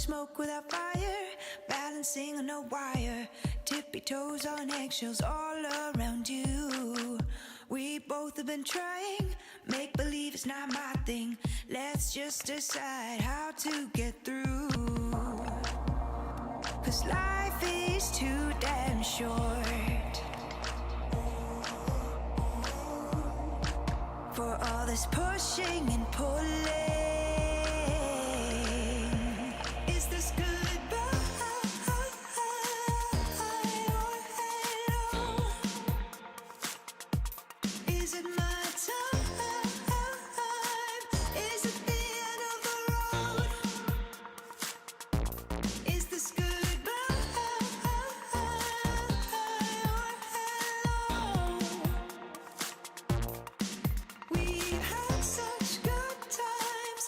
smoke without fire, balancing on a wire, tippy toes on eggshells all around you. We both have been trying, make believe it's not my thing. Let's just decide how to get through. 'Cause life is too damn short for all this pushing and pulling. Is this goodbye or hello? Is it my time? Is it the end of the road? Is this goodbye or hello? We've had such good times,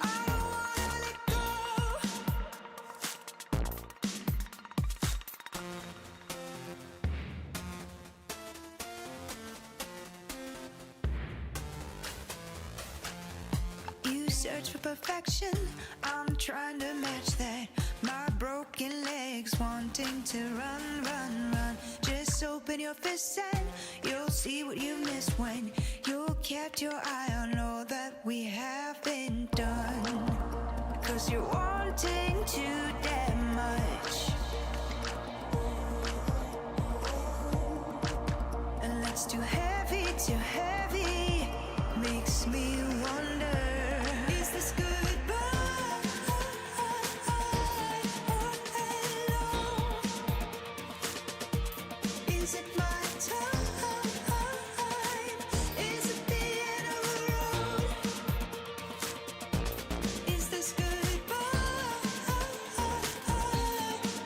I don't wanna let go. You search for perfection, I'm trying to match that. My broken legs wanting to run, run, run. Just open your fists and you'll see what you missed when you kept your eye on all that we have been done. 'Cause you're wanting too damn much, and that's too heavy, makes me wonder. Is this goodbye or hello? Is it my time? Is it the end of the road? Is this goodbye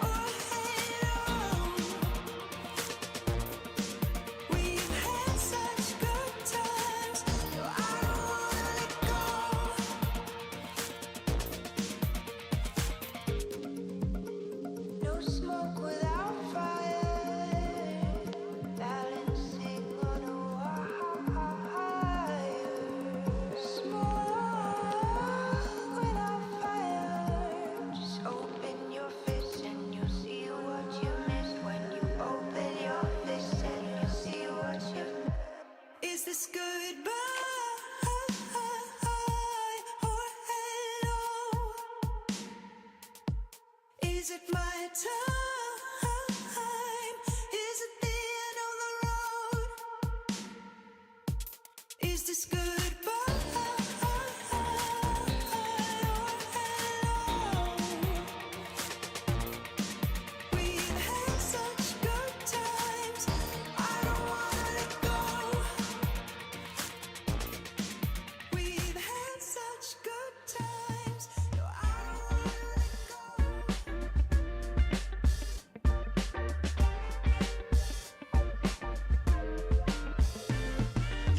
or hello? We've had such good times, no, I don't wanna let go. No smoke without fire, balancing on a wire. Smoke without fire, just open your fists and you'll see what you missed when you open your fists and you'll see what you. Is this goodbye or hello? Is it my time? Is it the end of the road? Is this goodbye or hello? We've had such good times, I don't wanna let go. We've had such good times, no, I don't wanna let go.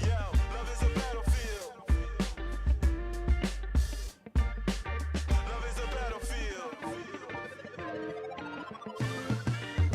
Yo, love is a battlefield. Love is a battlefield.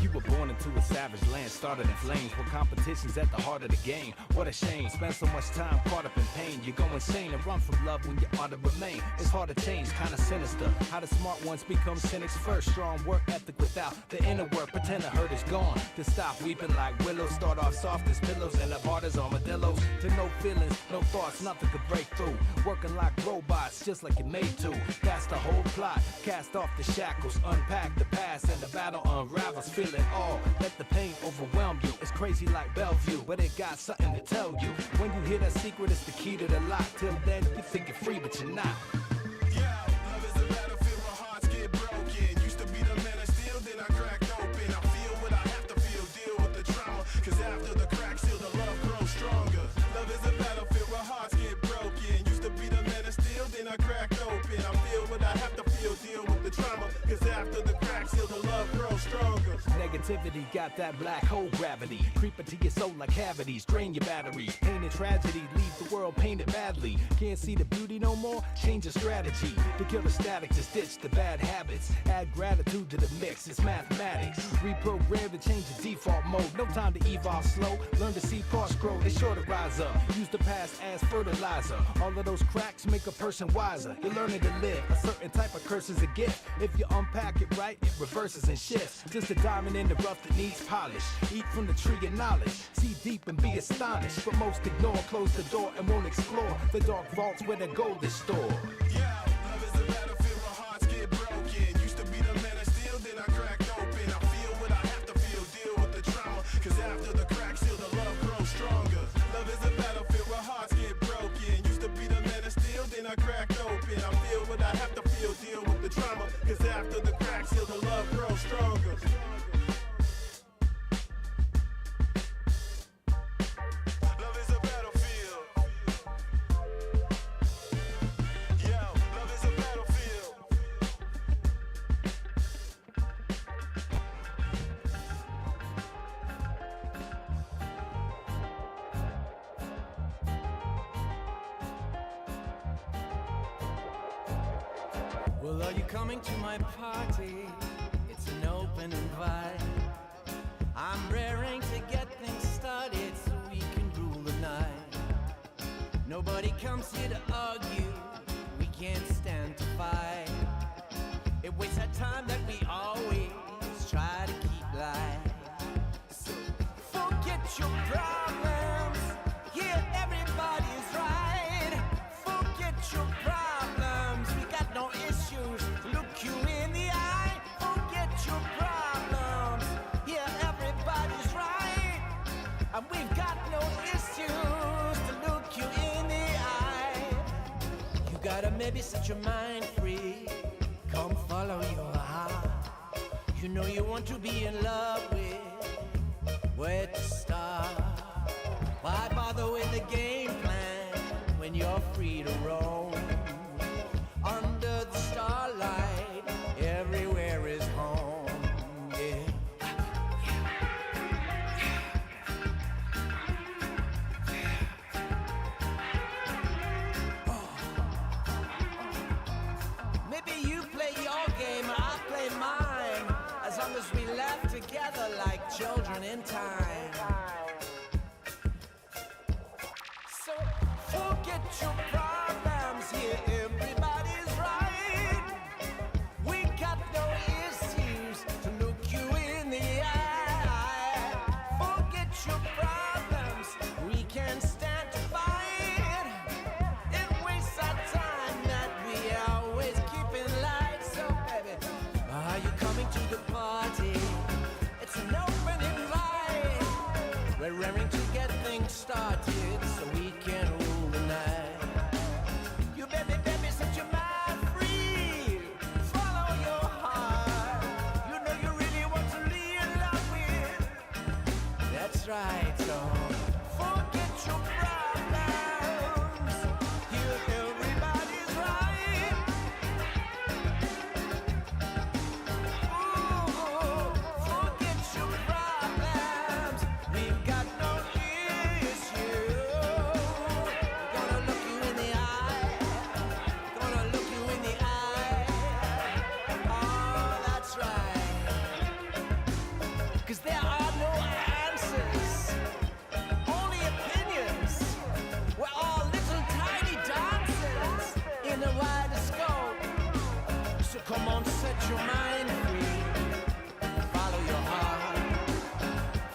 You were born into a savage land, started in flames, where competition's at the heart of the game. What a shame, spend so much time caught up in pain. You go insane and run from love when you ought to remain. It's hard to change, kinda sinister. How the smart ones become cynics first. Strong work ethic without the inner work. Pretend the hurt is gone. To stop weeping like willows. Start off soft as pillows, end up hard as armadillos. To no feelings, no thoughts, nothing could break through. Working like robots, just like you're made to. That's the whole plot. Cast off the shackles, unpack the past, and the battle unravels. Feel it all, let the pain overwhelm you. It's crazy like Bellevue, but it got something to tell you. When you hear that secret, it's the key to the lock. Till then, you think you're free, but you're not. Yeah, love is a battlefield where hearts get broken. Used to be the man of steel, then I cracked open. I feel what I have to feel, deal with the trauma. 'Cause after the crack seal, the love grows stronger. Love is a battlefield where hearts get broken. Used to be the man of steel, then I cracked open. I feel what I have to feel, deal with the trauma. 'Cause after the crack seal, the love grows stronger. Negativity got that black hole gravity, creeping to your soul like cavities, drain your batteries. Pain and tragedy leave the world painted badly. Can't see the beauty no more? Change your strategy. To kill the static, just ditch the bad habits. Add gratitude to the mix, it's mathematics. Reprogram to change the default mode. No time to evolve slow. Learn to see parts grow, they sure to rise up. Use the past as fertilizer. All of those cracks make a person wiser. You're learning to live. A certain type of curse is a gift. If you unpack it right, it reverses and shifts. Just a diamond in the rough that needs polish. Eat from the tree of knowledge. See deep and be astonished. But most ignore, close the door and won't explore the dark vaults where the gold is stored. Yeah, love is a battlefield where hearts get broken. Used to be the man of steel, then I cracked open. I feel what I have to feel, deal with the trauma. Cause after the crack seal, the love grows stronger. Love is a battlefield where hearts get broken. Used to be the man of steel, then I cracked open. I feel what I have to feel, deal with the trauma. Cause after the crack seal, the love grows stronger. Love is a battlefield. Yo, love is a battlefield. Well, are you coming to my party? It's an open invite. I'm raring to get things started so we can rule the night. Nobody comes here to argue, we can't stand to fight. It wastes our time that we always try to keep light. So forget your problems, here everybody's right. Forget your problems, we got no issues. Look you in the eye, forget your problems, here everybody's right. And we've got no issues to look you in the eye. You gotta maybe set your mind free, come follow your heart. You know you want to be in love with, where to start? Why bother with the game plan when you're free to roam? Under the starlight, everywhere is home. Yeah. Maybe you play your game, I play mine. As long as we laugh together like children in time. So forget your problems, here everybody's right. We got no issues to look you in the eye. Forget your problems, we can stand to fight. It wastes our time that we always keep in light. So baby, are you coming to the party? It's an open invite. We're raring to get things started so we can rule the night. You baby, set your mind free. Follow your heart. You know you really want to live love with. That's right, so forget your problems. Here everybody's right. Ooh, forget your problems. We've got no issue. Gonna look you in the eye. Gonna look you in the eye. Oh, that's right. 'Cause there are no answers, only opinions. We're all little tiny dancers in a wider scope. So come on, set your mind free. Follow your heart.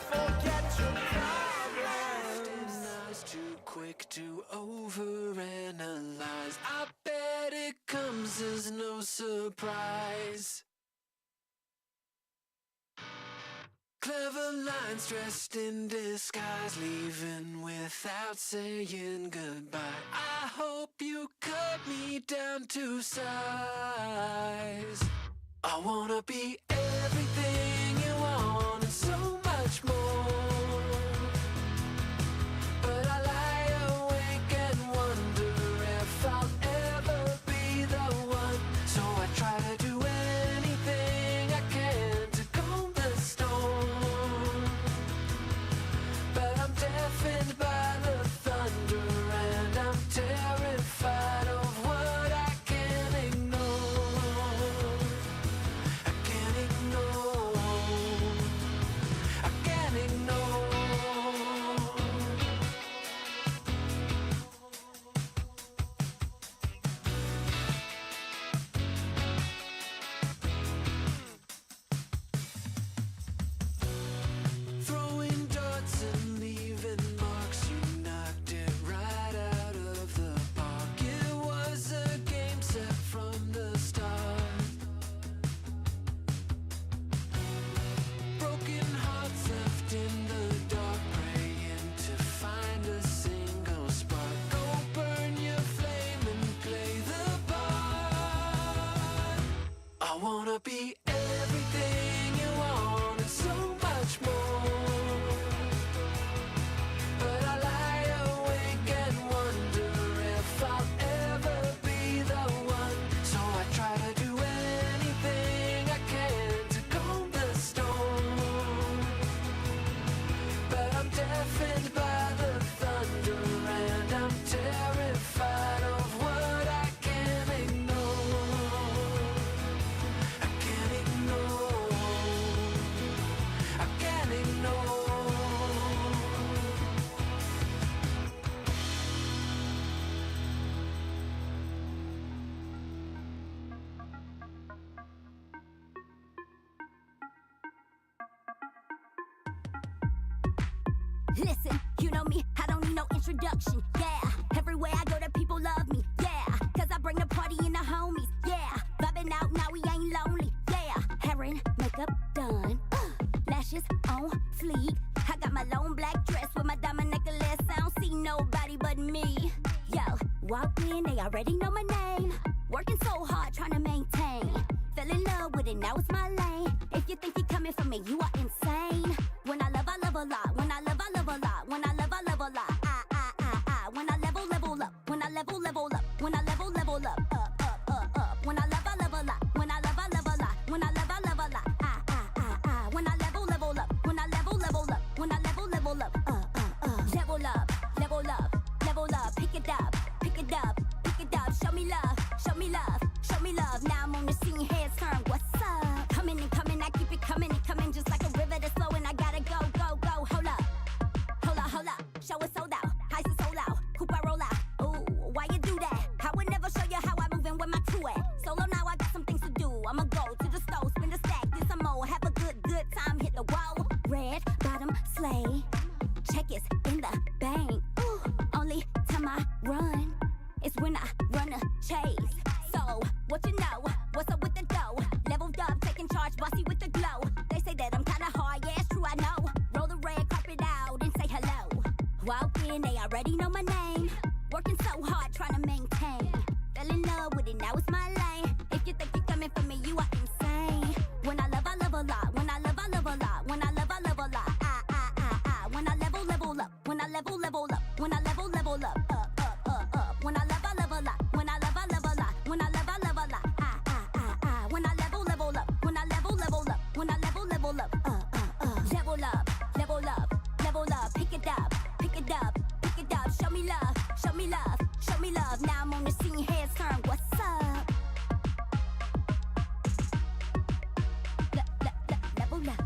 Forget your problems. Is too quick to overanalyze. I bet it comes as no surprise. Clever lines dressed in disguise, leaving without saying goodbye. I hope you cut me down to size. I wanna be everything you want and so much more. But I lie awake and wonder if I'll ever be the one. So I try to do anything I can to calm the storm. Listen, you know me, I don't need no introduction. Yeah, everywhere I go, the people love me. Yeah, cause I bring the party in the homies. Yeah, vibing out now, we ain't lonely. Yeah, hair and makeup done. Lashes on fleek. I got my long black dress with my diamond necklace. I don't see nobody but me. Yo, walk in, they already know my name. Working so hard, trying to maintain. Fell in love with it, now it's my lane. If you think you're coming for me, you are insane. When I love a lot. When I love a lot. When I love a lot. When I level up. When I level up. When I level up. Up. When I love a lot. When I love a lot. When I love a lot. When I level up. When I level up. When I level up. Level up. Pick it up. Show me love. Now I'm on the scene, heads turn. What's up? Coming, I keep it coming, just like a river that's flowing. I gotta go. Hold up. Show it sold out. Ice is sold out. Coupe I roll out. Ooh, why you do that? I would never show you how I move and where my crew at. Solo now, I got some things to do. I'ma go to the stove, spin the stack, get some more. Have a good time, hit the wall. Red bottom sleigh. Check is in the bank. Ooh, only time I run is when I run a chase. So, what you know? What's up with the dough? Leveled up, taking charge, bossy with the glow. They say that I'm kinda hard, yeah, it's true, I know. Roll the red carpet out and say hello. Walk in, they already know my name. Working so hard, trying to maintain. Fell in love with it, now it's my lane. If you think you're coming for me, you are insane. When I love a lot. When I love a lot. When I love a lot. When I level up. When I level up. When I level up. Up. When I love a lot. When I love a lot. When I love a lot. When I level up. When I level up. When I level up. Level up. Pick it up. Show me love. Now I'm on the scene, heads turn. What's up? Level up.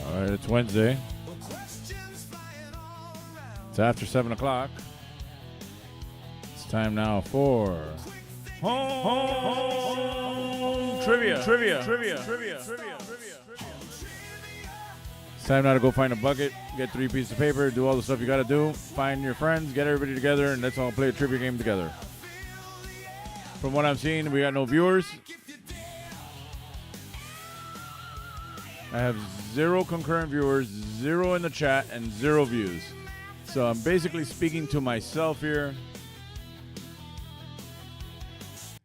All right, it's Wednesday. It's after 7 o'clock. It's time now for home trivia. It's time now to go find a bucket, get 3 pieces of paper, do all the stuff you got to do, find your friends, get everybody together, and let's all play a trivia game together. From what I'm seeing, we got no viewers. I have 0 concurrent viewers, 0 in the chat, and 0 views. So I'm basically speaking to myself here.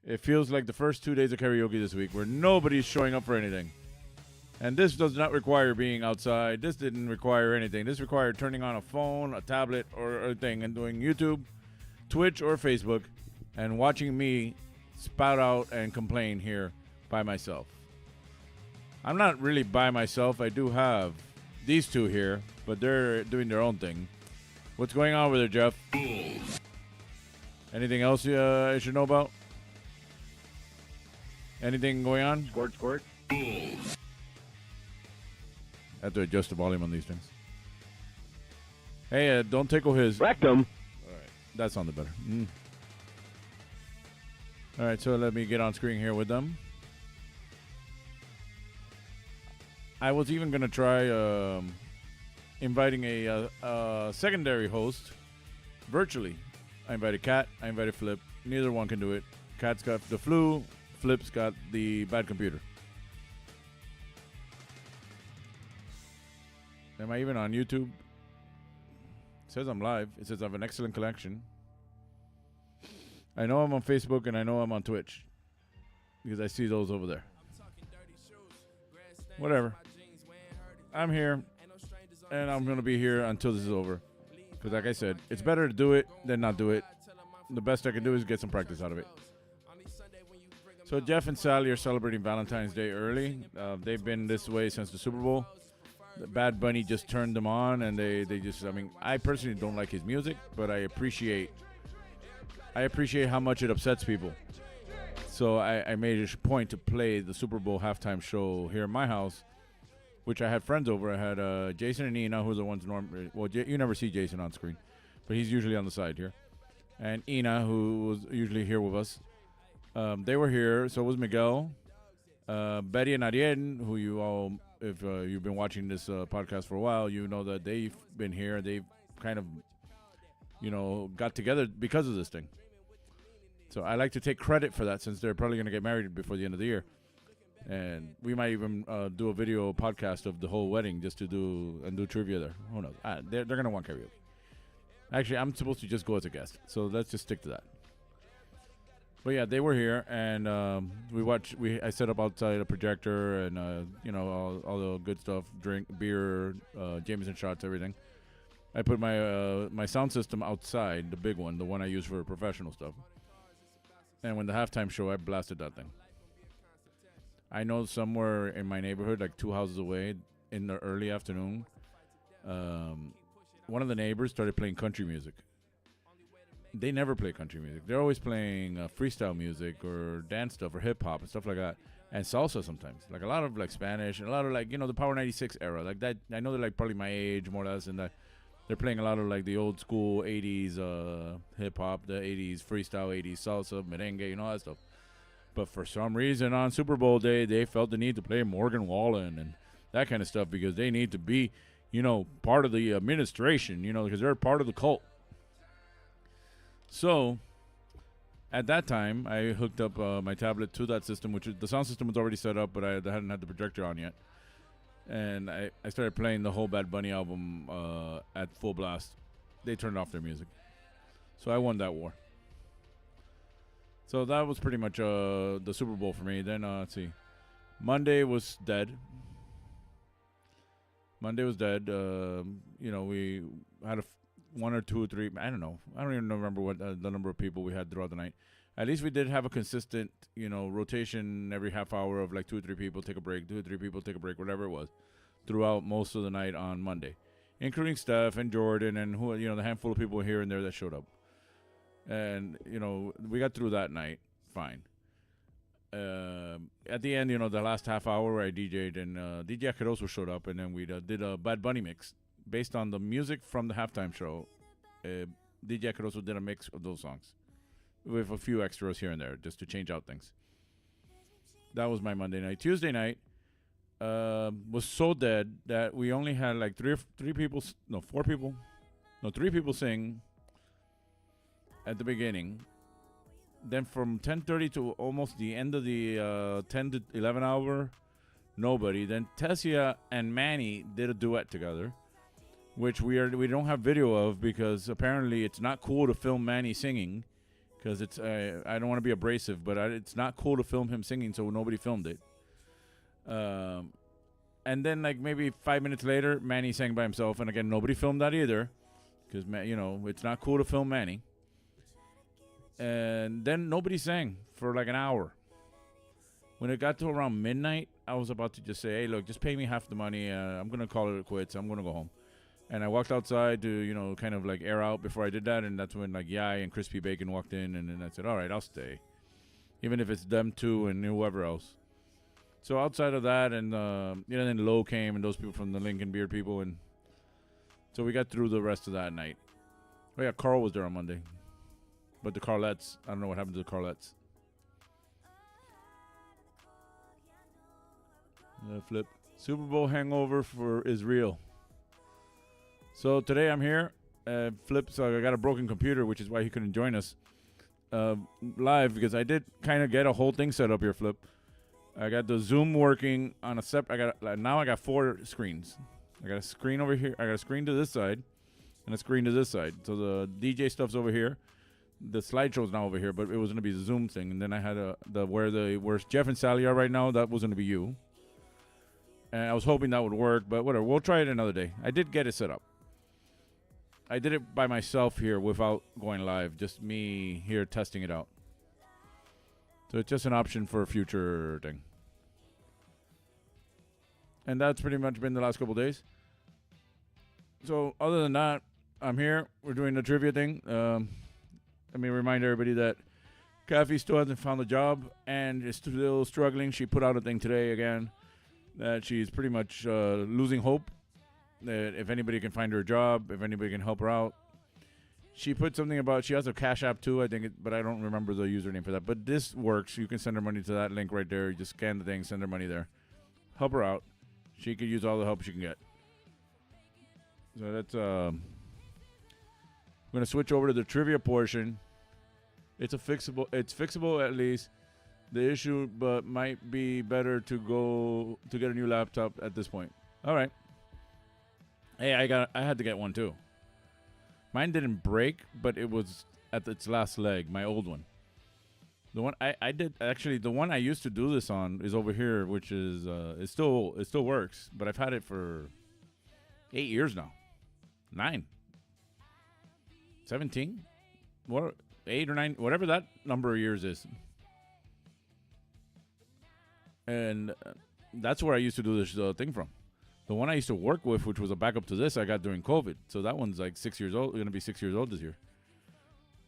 It feels like the first 2 days of karaoke this week where nobody's showing up for anything. And this does not require being outside. This didn't require anything. This required turning on a phone, a tablet, or a thing and doing YouTube, Twitch, or Facebook and watching me spout out and complain here by myself. I'm not really by myself. I do have these two here, but they're doing their own thing. What's going on over there, Geoff? Anything else I should know about? Anything going on? Squirt. I have to adjust the volume on these things. Hey, don't tickle his. Rectum. All right, that sounded better. All right, so let me get on screen here with them. I was even going to try inviting a secondary host virtually. I invited Kat. I invited Flip. Neither one can do it. Kat's got the flu. Flip's got the bad computer. Am I even on YouTube? It says I'm live. It says I have an excellent connection. I know I'm on Facebook and I know I'm on Twitch because I see those over there. Whatever. I'm here and I'm going to be here until this is over. Because like I said, it's better to do it than not do it. The best I can do is get some practice out of it. So Geoff and Sally are celebrating Valentine's Day early. They've been this way since the Super Bowl. The Bad Bunny just turned them on, and they just, I mean, I personally don't like his music, but I appreciate how much it upsets people. So I made a point to play the Super Bowl halftime show here in my house, which I had friends over. I had Jason and Ina, who are the ones normally, well, you never see Jason on screen, but he's usually on the side here. And Ina, who was usually here with us. They were here, so was Miguel. Betty and Ariel, who you all, if you've been watching this podcast for a while, you know that they've been here. They've kind of, got together because of this thing. So I like to take credit for that since they're probably going to get married before the end of the year. And we might even do a video podcast of the whole wedding just to do trivia there. Who knows? They're going to want karaoke. Actually, I'm supposed to just go as a guest, so let's just stick to that. But yeah, they were here, and I set up outside a projector, and all the good stuff, drink, beer, Jameson shots, everything. I put my sound system outside, the big one, the one I use for professional stuff. And when the halftime show, I blasted that thing. I know somewhere in my neighborhood, like 2 houses away, in the early afternoon, one of the neighbors started playing country music. They never play country music. They're always playing freestyle music or dance stuff or hip hop and stuff like that, and salsa sometimes. Like a lot of like Spanish and a lot of like the Power 96 era, like that. I know they're like probably my age more or less, and that they're playing a lot of like the old school 80s hip hop, the 80s freestyle, 80s salsa, merengue, all that stuff. But for some reason on Super Bowl day, they felt the need to play Morgan Wallen and that kind of stuff because they need to be, part of the administration, because they're part of the cult. So, at that time, I hooked up my tablet to that system, which the sound system was already set up, but I hadn't had the projector on yet. And I started playing the whole Bad Bunny album at full blast. They turned off their music. So I won that war. So that was pretty much the Super Bowl for me. Then, let's see. Monday was dead. We had one or two or three, I don't know. I don't even remember what the number of people we had throughout the night. At least we did have a consistent, rotation every half hour of like 2 or 3 people take a break, 2 or 3 people take a break, whatever it was, throughout most of the night on Monday, including Steph and Jordan and who, the handful of people here and there that showed up. And, we got through that night fine. At the end, the last half hour where I DJ'd and DJ Caroso showed up, and then we did a Bad Bunny mix. Based on the music from the halftime show, DJ Caroso did a mix of those songs with a few extras here and there just to change out things. That was my Monday night. Tuesday night was so dead that we only had like 3 people sing at the beginning. Then from 10:30 to almost the end of the 10 to 11 hour, nobody. Then Tessia and Manny did a duet together, which we don't have video of because apparently it's not cool to film Manny singing because it's I don't want to be abrasive, but it's not cool to film him singing, so nobody filmed it. And then like maybe 5 minutes later, Manny sang by himself, and again nobody filmed that either because it's not cool to film Manny. And then nobody sang for like an hour. When it got to around midnight, I was about to just say, hey, look, just pay me half the money. I'm going to call it quits. I'm going to go home. And I walked outside to, kind of like air out before I did that. And that's when like Yai and Crispy Bacon walked in. And then I said, all right, I'll stay. Even if it's them two and whoever else. So outside of that, and then Low came and those people from the Lincoln Beard people, and so we got through the rest of that night. Oh yeah, Carl was there on Monday, but the Carlettes, I don't know what happened to the Carlettes. Flip. Super Bowl hangover is real. So today I'm here, Flip. So I got a broken computer, which is why he couldn't join us live, because I did kind of get a whole thing set up here, Flip. I got the Zoom working on a now I got 4 screens. I got a screen over here. I got a screen to this side and a screen to this side. So the DJ stuff's over here. The slideshow's now over here, but it was going to be the Zoom thing. And then I had where Geoff and Sally are right now, that was going to be you. And I was hoping that would work, but whatever. We'll try it another day. I did get it set up. I did it by myself here without going live. Just me here testing it out. So it's just an option for a future thing. And that's pretty much been the last couple days. So other than that, I'm here. We're doing the trivia thing. Let me remind everybody that Kathy still hasn't found a job and is still struggling. She put out a thing today again that she's pretty much losing hope that if anybody can find her a job, if anybody can help her out. She put something about, she has a Cash App too, I think, but I don't remember the username for that. But this works. You can send her money to that link right there. You just scan the thing, send her money there. Help her out. She could use all the help she can get. So that's, I'm going to switch over to the trivia portion. It's fixable at least. The issue, but might be better to get a new laptop at this point. All right. Hey, I had to get one too. Mine didn't break, but it was at its last leg, my old one. The one I did, actually, the one I used to do this on is over here, which is, it still works, but I've had it for 8 years now. 9. 17? What, 8 or 9, whatever that number of years is. And that's where I used to do this thing from. The one I used to work with, which was a backup to this, I got during COVID. So that one's like 6 years old. Going to be 6 years old this year.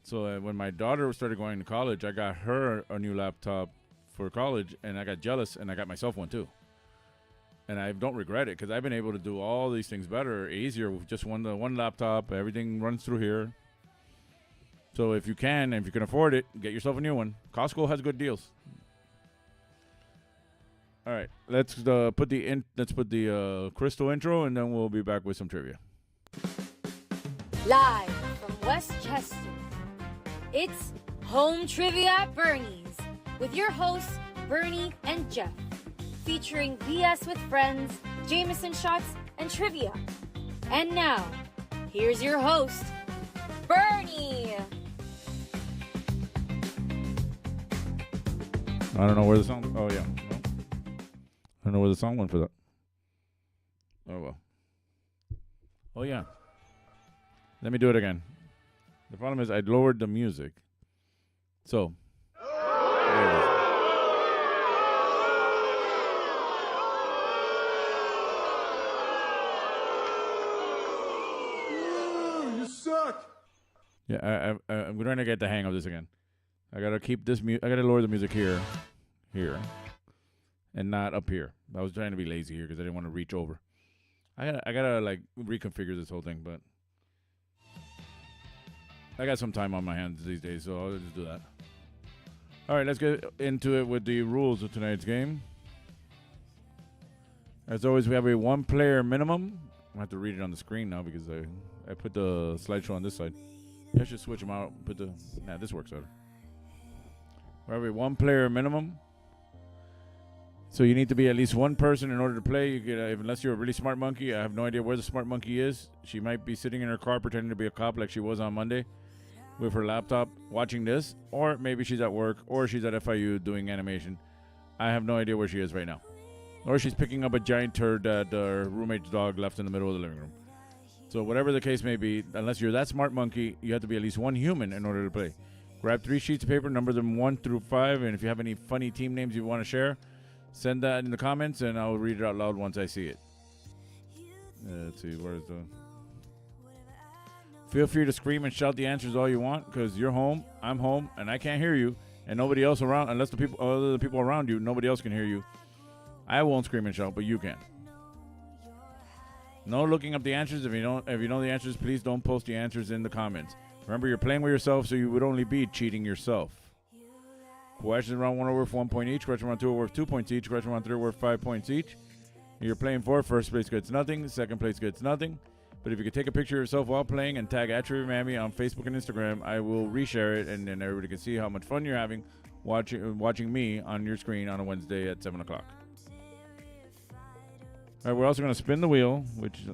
So when my daughter started going to college, I got her a new laptop for college, and I got jealous, and I got myself one too. And I don't regret it, because I've been able to do all these things better, easier with just one laptop. Everything runs through here. So if you can afford it, get yourself a new one. Costco has good deals. All right, let's put the Crystal intro, and then we'll be back with some trivia. Live from Westchester, it's Home Trivia at Bernie's with your hosts Bernie and Geoff, featuring BS with friends, Jameson shots, and trivia. And now, here's your host, Bernie. I don't know where the song. Oh yeah. I don't know where the song went for that. Oh, well. Oh, yeah. Let me do it again. The problem is I lowered the music. So. You suck. Yeah, I'm trying to get the hang of this again. I got to keep this I got to lower the music here. And not up here. I was trying to be lazy here because I didn't want to reach over. I gotta like reconfigure this whole thing, but I got some time on my hands these days, so I'll just do that. All right, let's get into it with the rules of tonight's game. As always, we have a 1-player minimum. I have to read it on the screen now because I put the slideshow on this side. I should switch them out. This works better. We have a 1-player minimum. So you need to be at least one person in order to play. You get, unless you're a really smart monkey. I have no idea where the smart monkey is. She might be sitting in her car pretending to be a cop like she was on Monday with her laptop watching this. Or maybe she's at work, or she's at FIU doing animation. I have no idea where she is right now. Or she's picking up a giant turd that her roommate's dog left in the middle of the living room. So whatever the case may be, unless you're that smart monkey, you have to be at least one human in order to play. Grab 3 sheets of paper, number them 1 through 5, and if you have any funny team names you want to share, send that in the comments, and I'll read it out loud once I see it. Let's see, where's the... Feel free to scream and shout the answers all you want, because you're home, I'm home, and I can't hear you, and nobody else around, unless other people around you, nobody else can hear you. I won't scream and shout, but you can. No looking up the answers. If you know the answers, please don't post the answers in the comments. Remember, you're playing with yourself, so you would only be cheating yourself. Questions round 1 are worth 1 point each. Question round 2 are worth 2 points each. Question round 3 are worth 5 points each. You're playing for first place gets nothing. Second place gets nothing. But if you could take a picture of yourself while playing and tag @TriviaMammy on Facebook and Instagram, I will reshare it, and then everybody can see how much fun you're having watching me on your screen on a Wednesday at 7 o'clock. All right, we're also going to spin the wheel, which is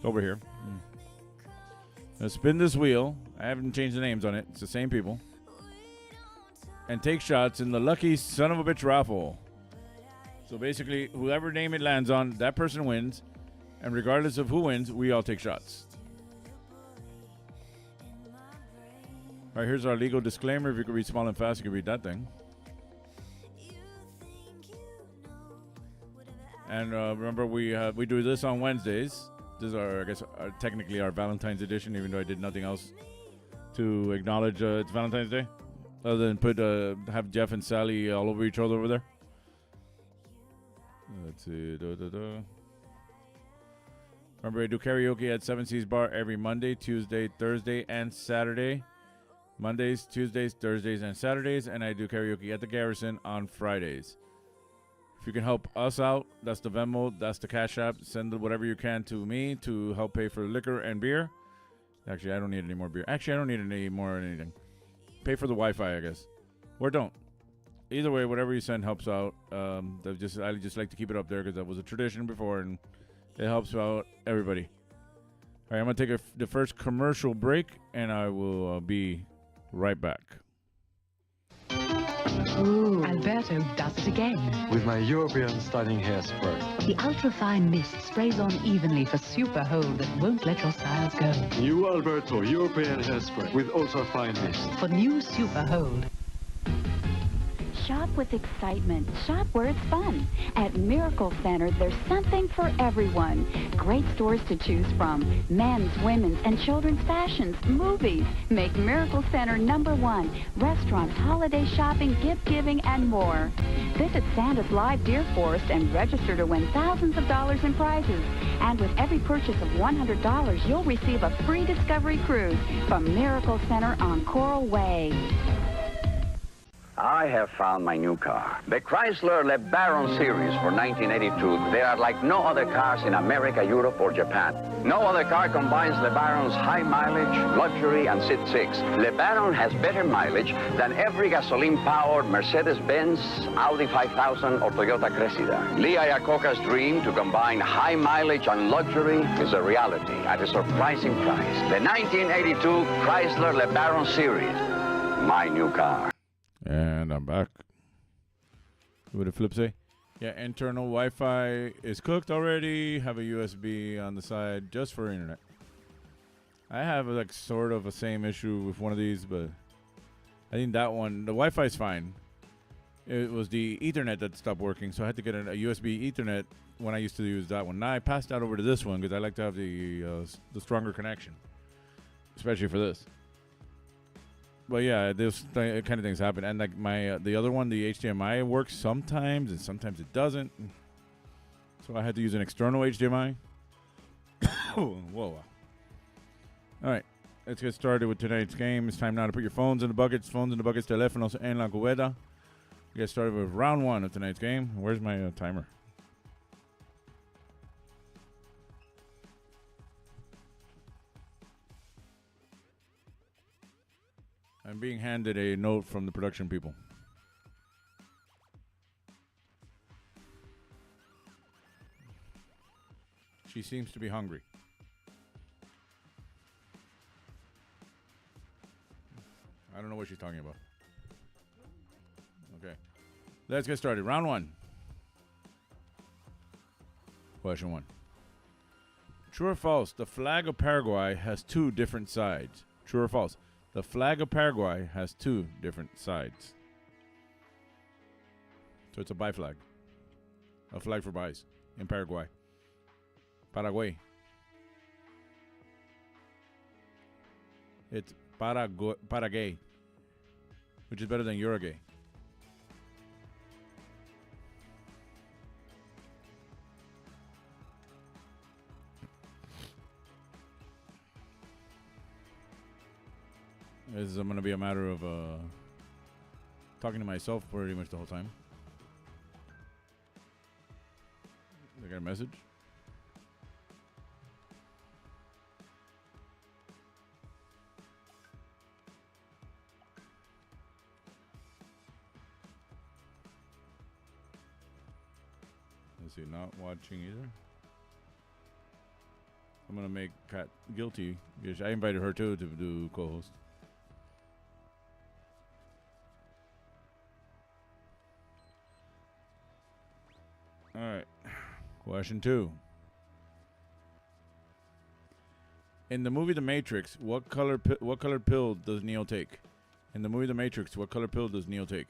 over here. Now spin this wheel. I haven't changed the names on it. It's the same people. And take shots in the lucky son of a bitch raffle. So basically, whoever name it lands on, that person wins. And regardless of who wins, we all take shots. All right, here's our legal disclaimer. If you could read small and fast, you could read that thing. And remember, we do this on Wednesdays. This is our, I guess, technically our Valentine's edition, even though I did nothing else to acknowledge it's Valentine's Day, other than have Geoff and Sally all over each other over there. Let's see. Remember, I do karaoke at 7 Seas Bar every Monday, Tuesday, Thursday, and Saturday. Mondays, Tuesdays, Thursdays, and Saturdays. And I do karaoke at the Garrison on Fridays. If you can help us out, that's the Venmo, that's the Cash App. Send whatever you can to me to help pay for liquor and beer. Actually, I don't need any more beer. Actually, I don't need any more anything. Pay for the Wi-Fi, I guess. Or don't. Either way, whatever you send helps out. I just like to keep it up there because that was a tradition before, and it helps out everybody. All right, I'm going to take the first commercial break, and I will be right back. Ooh, Alberto does it again. With my European styling hairspray. The ultra-fine mist sprays on evenly for super hold that won't let your styles go. New Alberto European hairspray with ultra-fine mist. For new super hold. Shop with excitement. Shop where it's fun. At Miracle Center, there's something for everyone. Great stores to choose from. Men's, women's, and children's fashions, movies. Make Miracle Center #1. Restaurants, holiday shopping, gift giving, and more. Visit Santa's Live Deer Forest and register to win thousands of dollars in prizes. And with every purchase of $100, you'll receive a free Discovery Cruise from Miracle Center on Coral Way. I have found my new car. The Chrysler LeBaron series for 1982. They are like no other cars in America, Europe, or Japan. No other car combines LeBaron's high mileage, luxury, and Sit 6. LeBaron has better mileage than every gasoline-powered Mercedes-Benz, Audi 5000, or Toyota Cressida. Lee Iacocca's dream to combine high mileage and luxury is a reality at a surprising price. The 1982 Chrysler LeBaron series. My new car. And I'm back. What did Flip say? Yeah, internal Wi-Fi is cooked already. Have a USB on the side just for internet. I have like sort of a same issue with one of these, but I think that one, the Wi-Fi is fine. It was the Ethernet that stopped working, so I had to get a USB Ethernet when I used to use that one. Now I passed that over to this one because I like to have the stronger connection, especially for this. But yeah, those kind of things happen, and like my the other one, the HDMI works sometimes, and sometimes it doesn't. So I had to use an external HDMI. Whoa! All right, let's get started with tonight's game. It's time now to put your phones in the buckets. Phones in the buckets. Teléfonos en la cubeta. We get started with round 1 of tonight's game. Where's my timer? I'm being handed a note from the production people. She seems to be hungry. I don't know what she's talking about. Okay. Let's get started. Round 1. Question 1. True or false, the flag of Paraguay has 2 different sides. True or false? The flag of Paraguay has 2 different sides. So it's a bi-flag. A flag for bis in Paraguay. Paraguay. It's Paraguay. which is better than you're gay. This is going to be a matter of talking to myself pretty much the whole time. I got a message. Let's see, not watching either. I'm going to make Kat guilty because I invited her too to do co-host. All right. Question 2. In the movie The Matrix, what color pill does Neo take? In the movie The Matrix, what color pill does Neo take?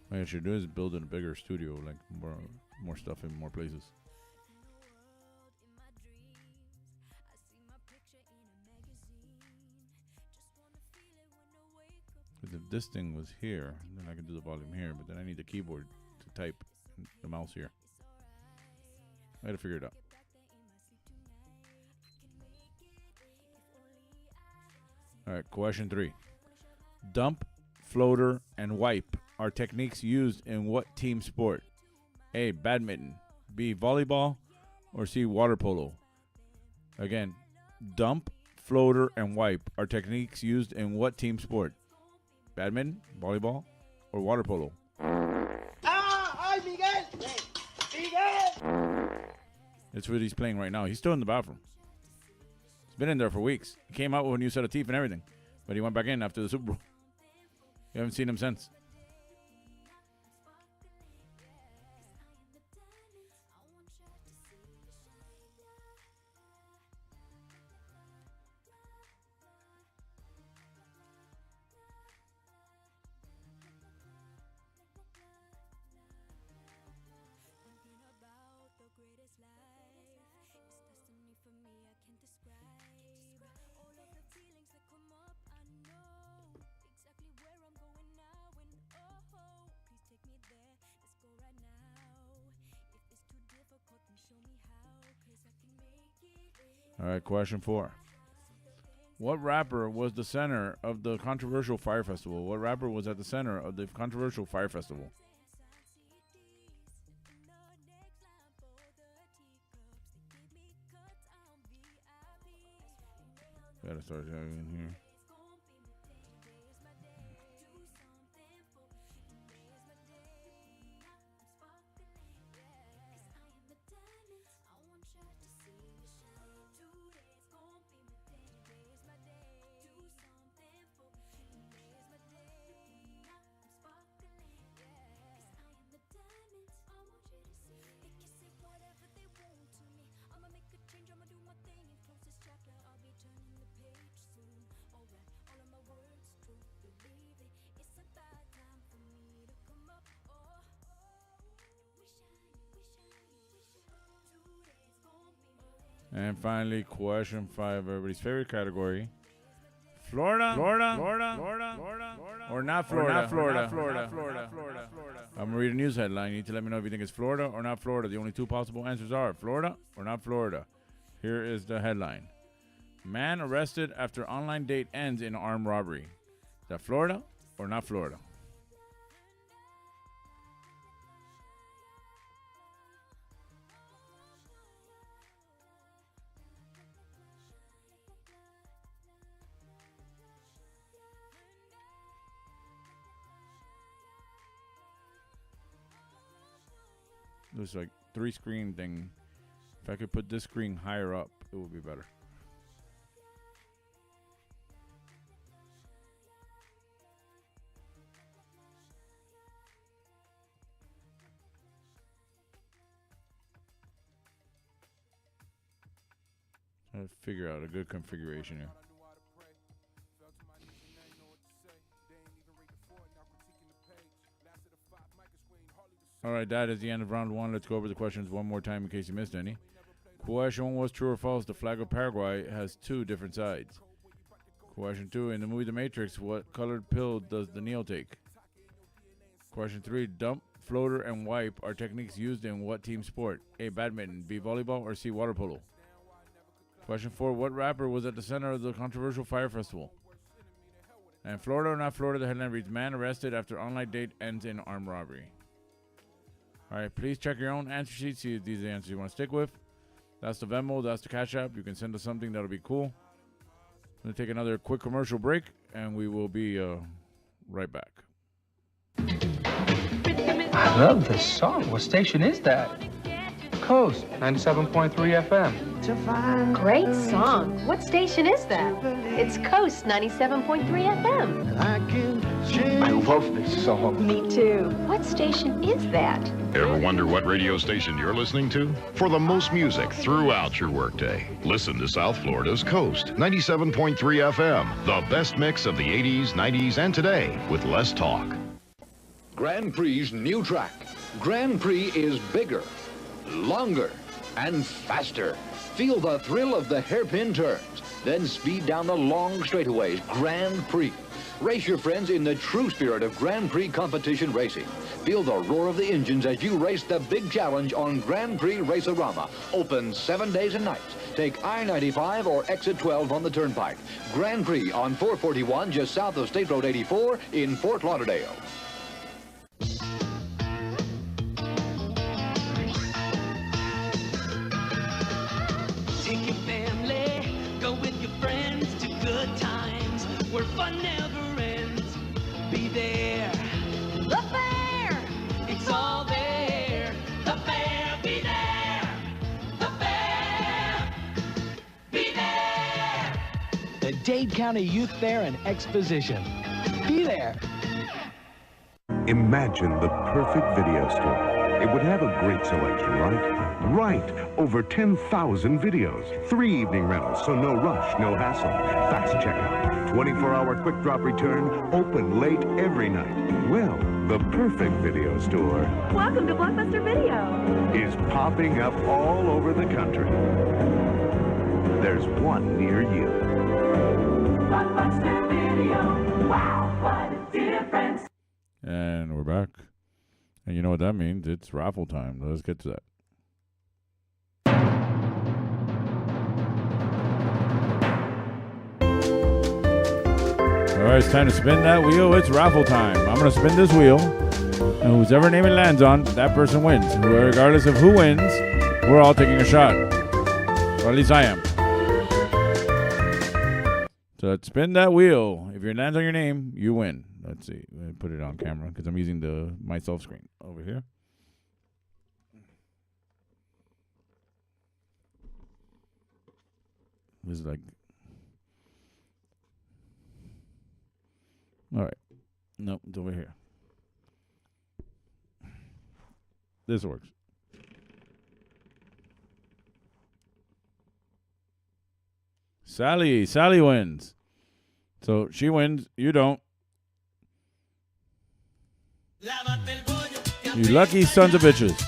What I should do is build a bigger studio, like more stuff in more places. Because if this thing was here, then I can do the volume here, but then I need the keyboard to type and the mouse here. I gotta figure it out. Alright, question 3. Dump, floater, and wipe are techniques used in what team sport? A, badminton, B, volleyball, or C, water polo? Again, dump, floater, and wipe are techniques used in what team sport? Badminton, volleyball, or water polo? It's what he's playing right now. He's still in the bathroom. He's been in there for weeks. He came out with a new set of teeth and everything, but he went back in after the Super Bowl. You haven't seen him since. All right, question 4. What rapper was the center of the controversial Fire Festival? What rapper was at the center of the controversial Fire Festival? Gotta start in here. And finally, question 5, everybody's favorite category. Florida, or not Florida. I'm gonna read a news headline. You need to let me know if you think it's Florida or not Florida. The only two possible answers are Florida or not Florida. Here is the headline. Man arrested after online date ends in armed robbery. Is that Florida or not Florida? There's like 3-screen thing. If I could put this screen higher up, it would be better. Let's figure out a good configuration here. All right, that is the end of round one. Let's go over the questions one more time in case you missed any. Question one was true or false. The flag of Paraguay has two different sides. Question two, in the movie The Matrix, what colored pill does the Neo take? Question three, dump, floater, and wipe are techniques used in what team sport? A, badminton, B, volleyball, or C, water polo? Question four, what rapper was at the center of the controversial Fire Festival? And Florida or not Florida, the headline reads, man arrested after online date ends in armed robbery. All right, please check your own answer sheet, see if these are the answers you want to stick with. That's the Venmo, that's the Cash App. You can send us something, that'll be cool. I'm going to take another quick commercial break, and we will be right back. I love this song. What station is that? Coast, 97.3 FM. Great song. What station is that? It's Coast 97.3 FM. I love this song. Me too. What station is that? Ever wonder what radio station you're listening to? For the most music throughout your workday, listen to South Florida's Coast 97.3 FM. The best mix of the 80s, 90s, and today with less talk. Grand Prix's new track. Grand Prix is bigger, longer, and faster. Feel the thrill of the hairpin turns, then speed down the long straightaways. Grand Prix. Race your friends in the true spirit of Grand Prix competition racing. Feel the roar of the engines as you race the big challenge on Grand Prix Race-A-Rama. Open 7 days and nights. Take I-95 or Exit 12 on the Turnpike. Grand Prix on 441 just south of State Road 84 in Fort Lauderdale. Take your family, go with your friends to good times where fun never ends. Be there. The fair, it's all there. The fair, be there. The fair, be there. The Dade County Youth Fair and Exposition. Be there. Imagine the perfect video store. It would have a great selection, right? Right. Over 10,000 videos. 3 evening rentals, so no rush, no hassle. Fast checkout. 24-hour quick drop return. Open late every night. Well, the perfect video store Welcome to Blockbuster Video. is popping up all over the country. There's one near you. Blockbuster Video. Wow, what a difference. And we're back. And you know what that means? It's raffle time. Let's get to that. All right, it's time to spin that wheel. It's raffle time. I'm going to spin this wheel. And whoever name it lands on, that person wins. Regardless of who wins, we're all taking a shot. Or at least I am. So let's spin that wheel. If it lands on your name, you win. Let's see. Let me put it on camera because I'm using the myself screen over here. This is like... All right. No, it's over here. This works. Sally wins. So she wins, you don't. You lucky sons of bitches.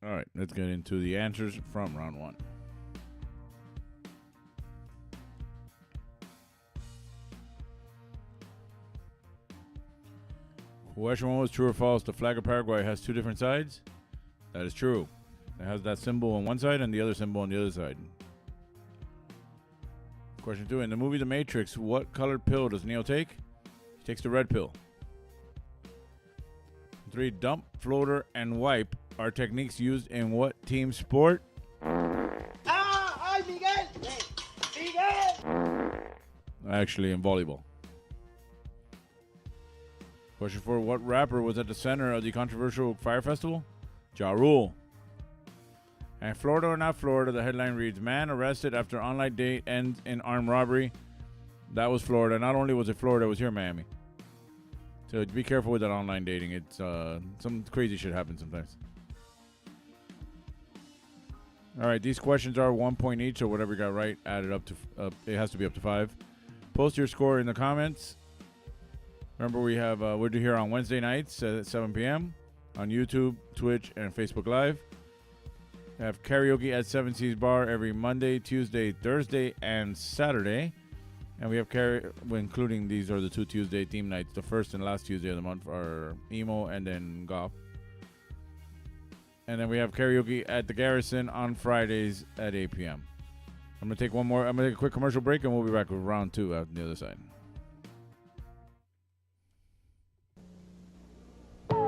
All right, let's get into the answers from round one. Question one was true or false. The flag of Paraguay has two different sides. That is true. It has that symbol on one side and the other symbol on the other side. Question two. In the movie The Matrix, what colored pill does Neo take? He takes the red pill. 3. Dump, floater, and wipe are techniques used in what team sport? ¡Ay, Miguel! ¡Miguel! Actually, in volleyball. Question 4. What rapper was at the center of the controversial Fire Festival? Ja Rule. And Florida or not Florida, the headline reads, man arrested after online date ends in armed robbery. That was Florida. Not only was it Florida, it was here in Miami. So be careful with that online dating. It's some crazy shit happens sometimes. All right, these questions are 1 point each, so whatever you got right, add it up to, it has to be up to 5. Post your score in the comments. Remember, we're here on Wednesday nights at 7 p.m. on YouTube, Twitch, and Facebook Live. We have karaoke at 7 Seas Bar every Monday, Tuesday, Thursday, and Saturday. And we have including these are the 2 Tuesday theme nights. The first and last Tuesday of the month are emo and then golf. And then we have karaoke at the Garrison on Fridays at 8 p.m. I'm going to take a quick commercial break, and we'll be back with round 2 out on the other side.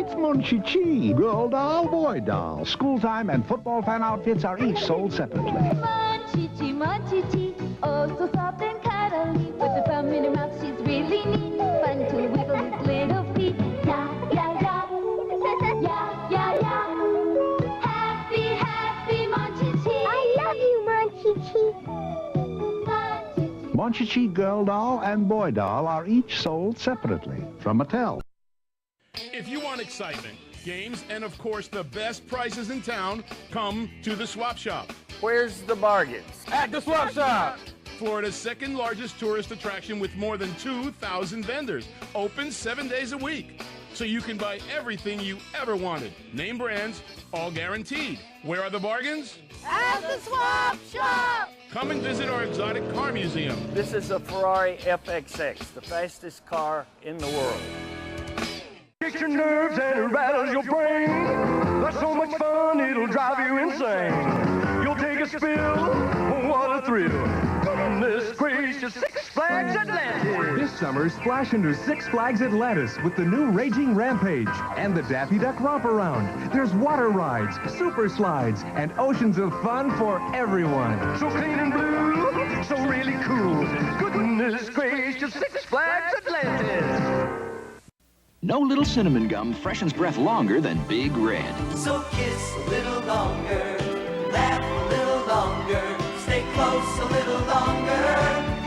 It's Monchi-Chi, girl doll, boy doll. School time and football fan outfits are each sold separately. Monchi-Chi, Monchi-Chi, oh so soft and cuddly. With the thumb in her mouth, she's really neat. Fun to wiggle his little feet. Yeah, yeah, yeah. Yeah, yeah, yeah. Happy, happy Monchi-Chi. I love you, Monchi-Chi. Monchi-Chi girl doll and boy doll are each sold separately from Mattel. If you want excitement, games, and of course the best prices in town, come to the Swap Shop. Where's the bargains? At the Swap Shop! Florida's second largest tourist attraction with more than 2,000 vendors. Open 7 days a week. So you can buy everything you ever wanted. Name brands, all guaranteed. Where are the bargains? At the Swap Shop! Come and visit our exotic car museum. This is a Ferrari FXX, the fastest car in the world. Kicks your nerves and it rattles your brain. That's so much fun, it'll drive you insane. You'll take a spill, what a thrill. Goodness gracious, Six Flags Atlantis. This summer, splash into Six Flags Atlantis with the new Raging Rampage and the Daffy Duck Romp Around. There's water rides, super slides, and oceans of fun for everyone. So clean and blue, so really cool. Goodness gracious, Six Flags Atlantis. No little cinnamon gum freshens breath longer than Big Red. So kiss a little longer, laugh a little longer, stay close a little longer,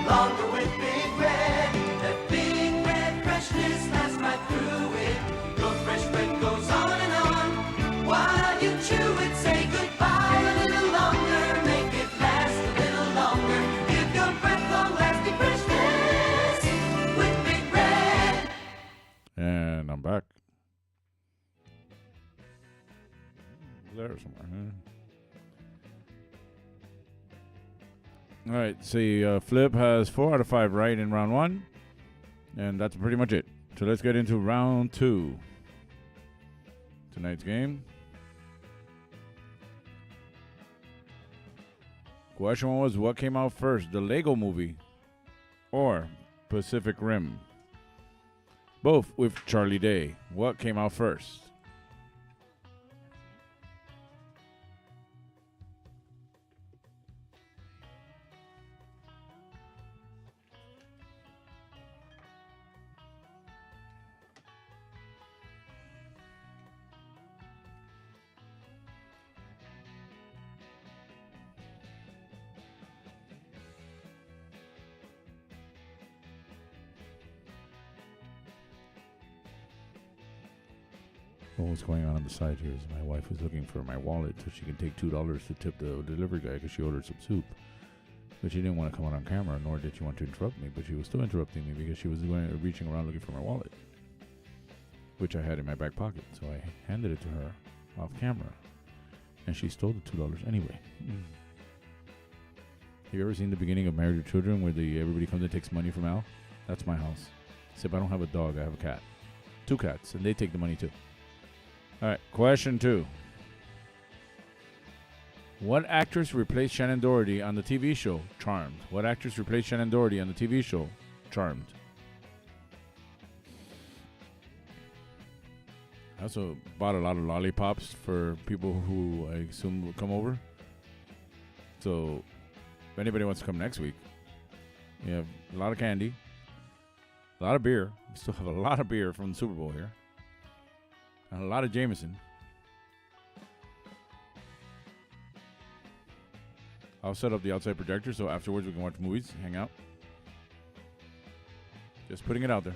longer with Big Red. That Big Red freshness lasts right through it. Your fresh breath goes on and on. While you chew it, say goodbye a little longer, make it last a little longer. Give your breath long-lasting freshness with Big Red. And I'm back. There somewhere. All right. See, Flip has 4 out of 5 right in round 1. And that's pretty much it. So let's get into round 2. Tonight's game. Question 1 was, what came out first, the Lego Movie or Pacific Rim? Both with Charlie Day. What came out first? What's going on the side here is my wife is looking for my wallet so she can take $2 to tip the delivery guy because she ordered some soup. But she didn't want to come out on camera, nor did she want to interrupt me. But she was still interrupting me because she was reaching around looking for my wallet, which I had in my back pocket. So I handed it to her off camera, and she stole the $2 anyway. Have you ever seen the beginning of Married with Children where everybody comes and takes money from Al? That's my house. Except I don't have a dog, I have a cat. 2 cats, and they take the money too. All right, question 2. What actress replaced Shannon Doherty on the TV show Charmed? What actress replaced Shannon Doherty on the TV show Charmed? I also bought a lot of lollipops for people who I assume will come over. So if anybody wants to come next week, you have a lot of candy, a lot of beer. We still have a lot of beer from the Super Bowl here. And a lot of Jameson. I'll set up the outside projector so afterwards we can watch movies, hang out. Just putting it out there.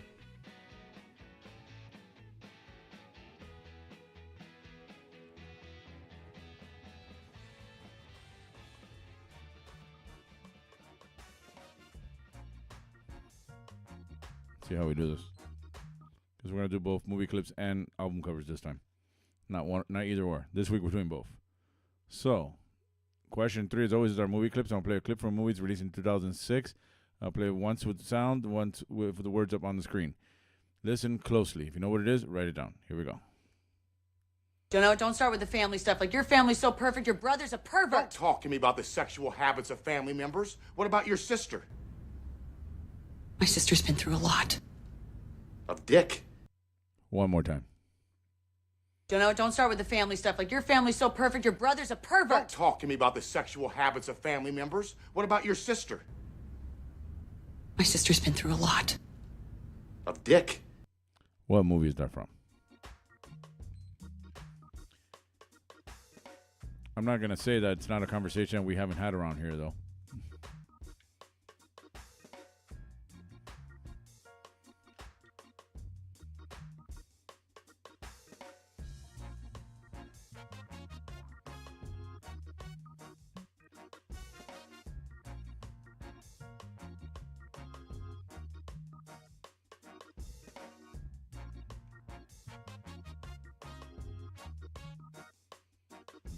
See how we do this. Because we're going to do both movie clips and album covers this time. Not either or. This week we're doing both. So, question 3 as always is our movie clips. I'll play a clip from movies released in 2006. I'll play it once with sound, once with the words up on the screen. Listen closely. If you know what it is, write it down. Here we go. Don't start with the family stuff. Like, your family's so perfect, your brother's a pervert. Don't talk to me about the sexual habits of family members. What about your sister? My sister's been through a lot. Of dick? One more time. Don't start with the family stuff. Like, your family's so perfect, your brother's a pervert. Don't talk to me about the sexual habits of family members. What about your sister? My sister's been through a lot. Of dick? What movie is that from? I'm not going to say that it's not a conversation we haven't had around here, though.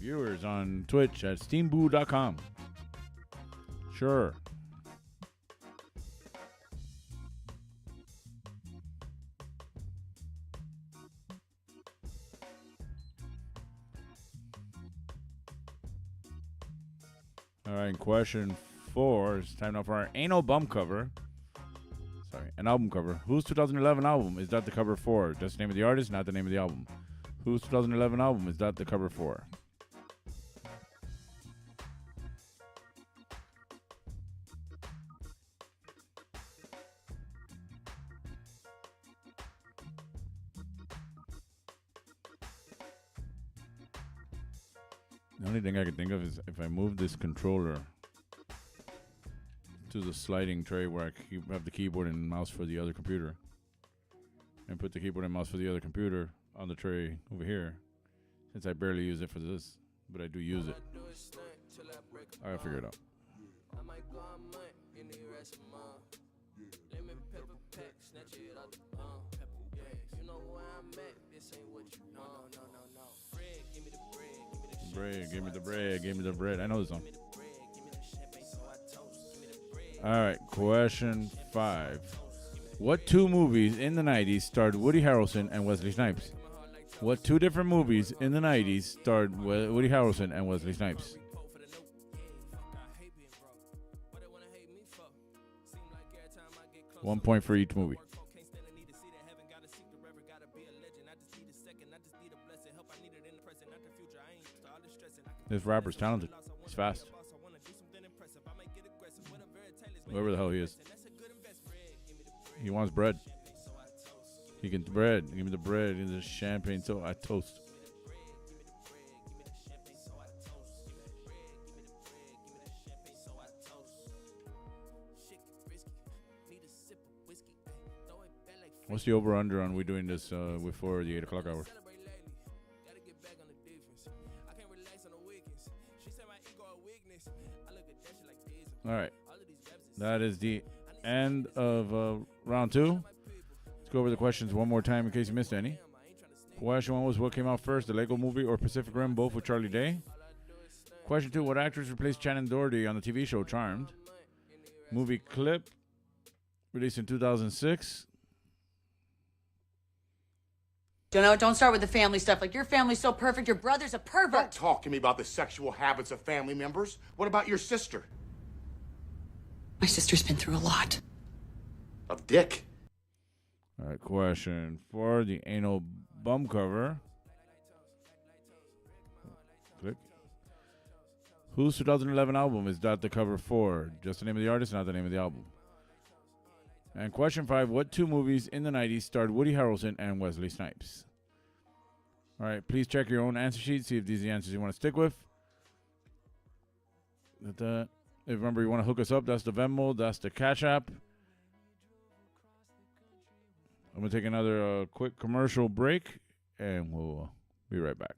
Viewers on Twitch at steamboo.com. Sure. All right, question 4. It's time now for our anal bum cover. Sorry, an album cover. Whose 2011 album is that the cover for? Just the name of the artist, not the name of the album. Whose 2011 album is that the cover for? The only thing I can think of is if I move this controller to the sliding tray where I have the keyboard and mouse for the other computer, and put the keyboard and mouse for the other computer on the tray over here, since I barely use it for this, but I do use it. I gotta figure it out. Bread, give me the bread, give me the bread. I know this song. All right, question 5. What 2 movies in the 90s starred Woody Harrelson and Wesley Snipes? What 2 different movies in the 90s starred Woody Harrelson and Wesley Snipes? One point for each movie. This rapper's talented. He's fast. Whoever the hell he is. He wants bread. He can bread. Give me the bread. Give me the champagne. So I toast. What's the over-under on we doing this before the 8 o'clock hour? All right. That is the end of round 2. Let's go over the questions one more time in case you missed any. Question 1 was what came out first, the Lego Movie or Pacific Rim, both with Charlie Day? Question 2, what actress replaced Shannon Doherty on the TV show Charmed? Movie clip released in 2006. Don't start with the family stuff. Like, your family's so perfect, your brother's a pervert. Don't talk to me about the sexual habits of family members. What about your sister? My sister's been through a lot. Of dick? All right, question 4, the anal bum cover. Click. Whose 2011 album is that the cover for? Just the name of the artist, not the name of the album. And question 5, what 2 movies in the 90s starred Woody Harrelson and Wesley Snipes? All right, please check your own answer sheet, see if these are the answers you want to stick with. If remember you want to hook us up, that's the Venmo, that's the Cash App. I'm going to take another quick commercial break, and we'll be right back.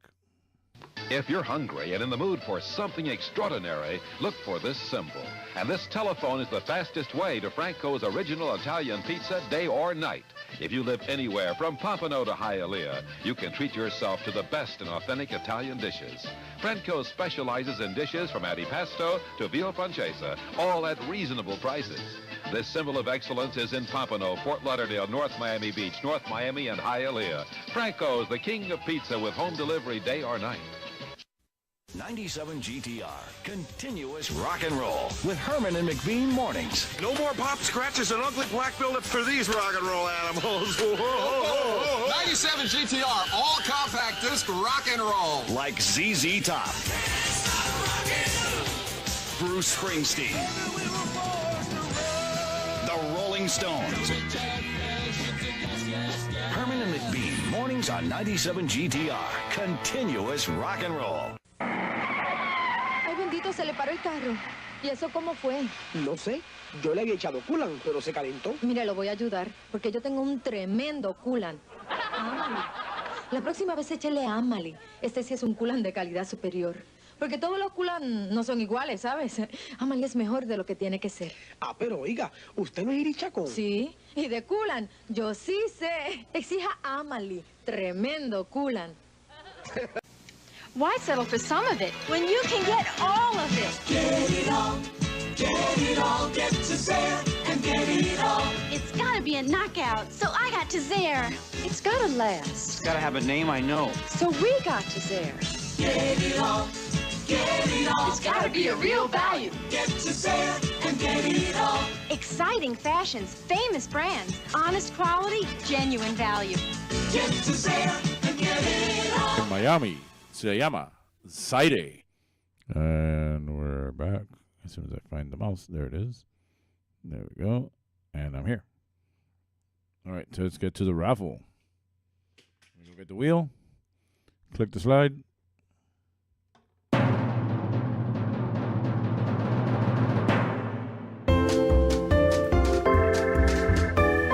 If you're hungry and in the mood for something extraordinary, look for this symbol. And this telephone is the fastest way to Franco's original Italian pizza, day or night. If you live anywhere from Pompano to Hialeah, you can treat yourself to the best in authentic Italian dishes. Franco specializes in dishes from antipasto to veal francesa, all at reasonable prices. This symbol of excellence is in Pompano, Fort Lauderdale, North Miami Beach, North Miami, and Hialeah. Franco's, the king of pizza with home delivery day or night. 97 GTR, continuous rock and roll with Herman and McBean mornings. No more pop scratches and ugly black buildup for these rock and roll animals. 97 GTR, all compact disc rock and roll. Like ZZ Top, Bruce Springsteen, the Rolling Stones. Herman and McBean, mornings on 97 GTR, continuous rock and roll. Ay, bendito, se le paró el carro. ¿Y eso cómo fue? No sé. Yo le había echado coolant, pero se calentó. Mira, lo voy a ayudar, porque yo tengo un tremendo coolant. Amali. La próxima vez échale Amali. Este sí es un coolant de calidad superior. Porque todos los coolant no son iguales, ¿sabes? Amali es mejor de lo que tiene que ser. Ah, pero oiga, ¿usted no es irichacón? Sí, y de coolant, yo sí sé. Exija Amali. Tremendo coolant. Why settle for some of it when you can get all of it? Get it all, get to Zare and get it all. It's gotta be a knockout, so I got to Zare. It's gotta last, It's got to have a name I know. so we got to Zare. Get it all, It's gotta be a real value. get to Zare and get it all. Exciting fashions, famous brands, honest quality, genuine value. Get to Zare and get it all. In Miami, se llama Zaire. And we're back. As soon as I find the mouse, there it is. There we go. And I'm here. All right, so let's get to the raffle. We go get the wheel. Click the slide.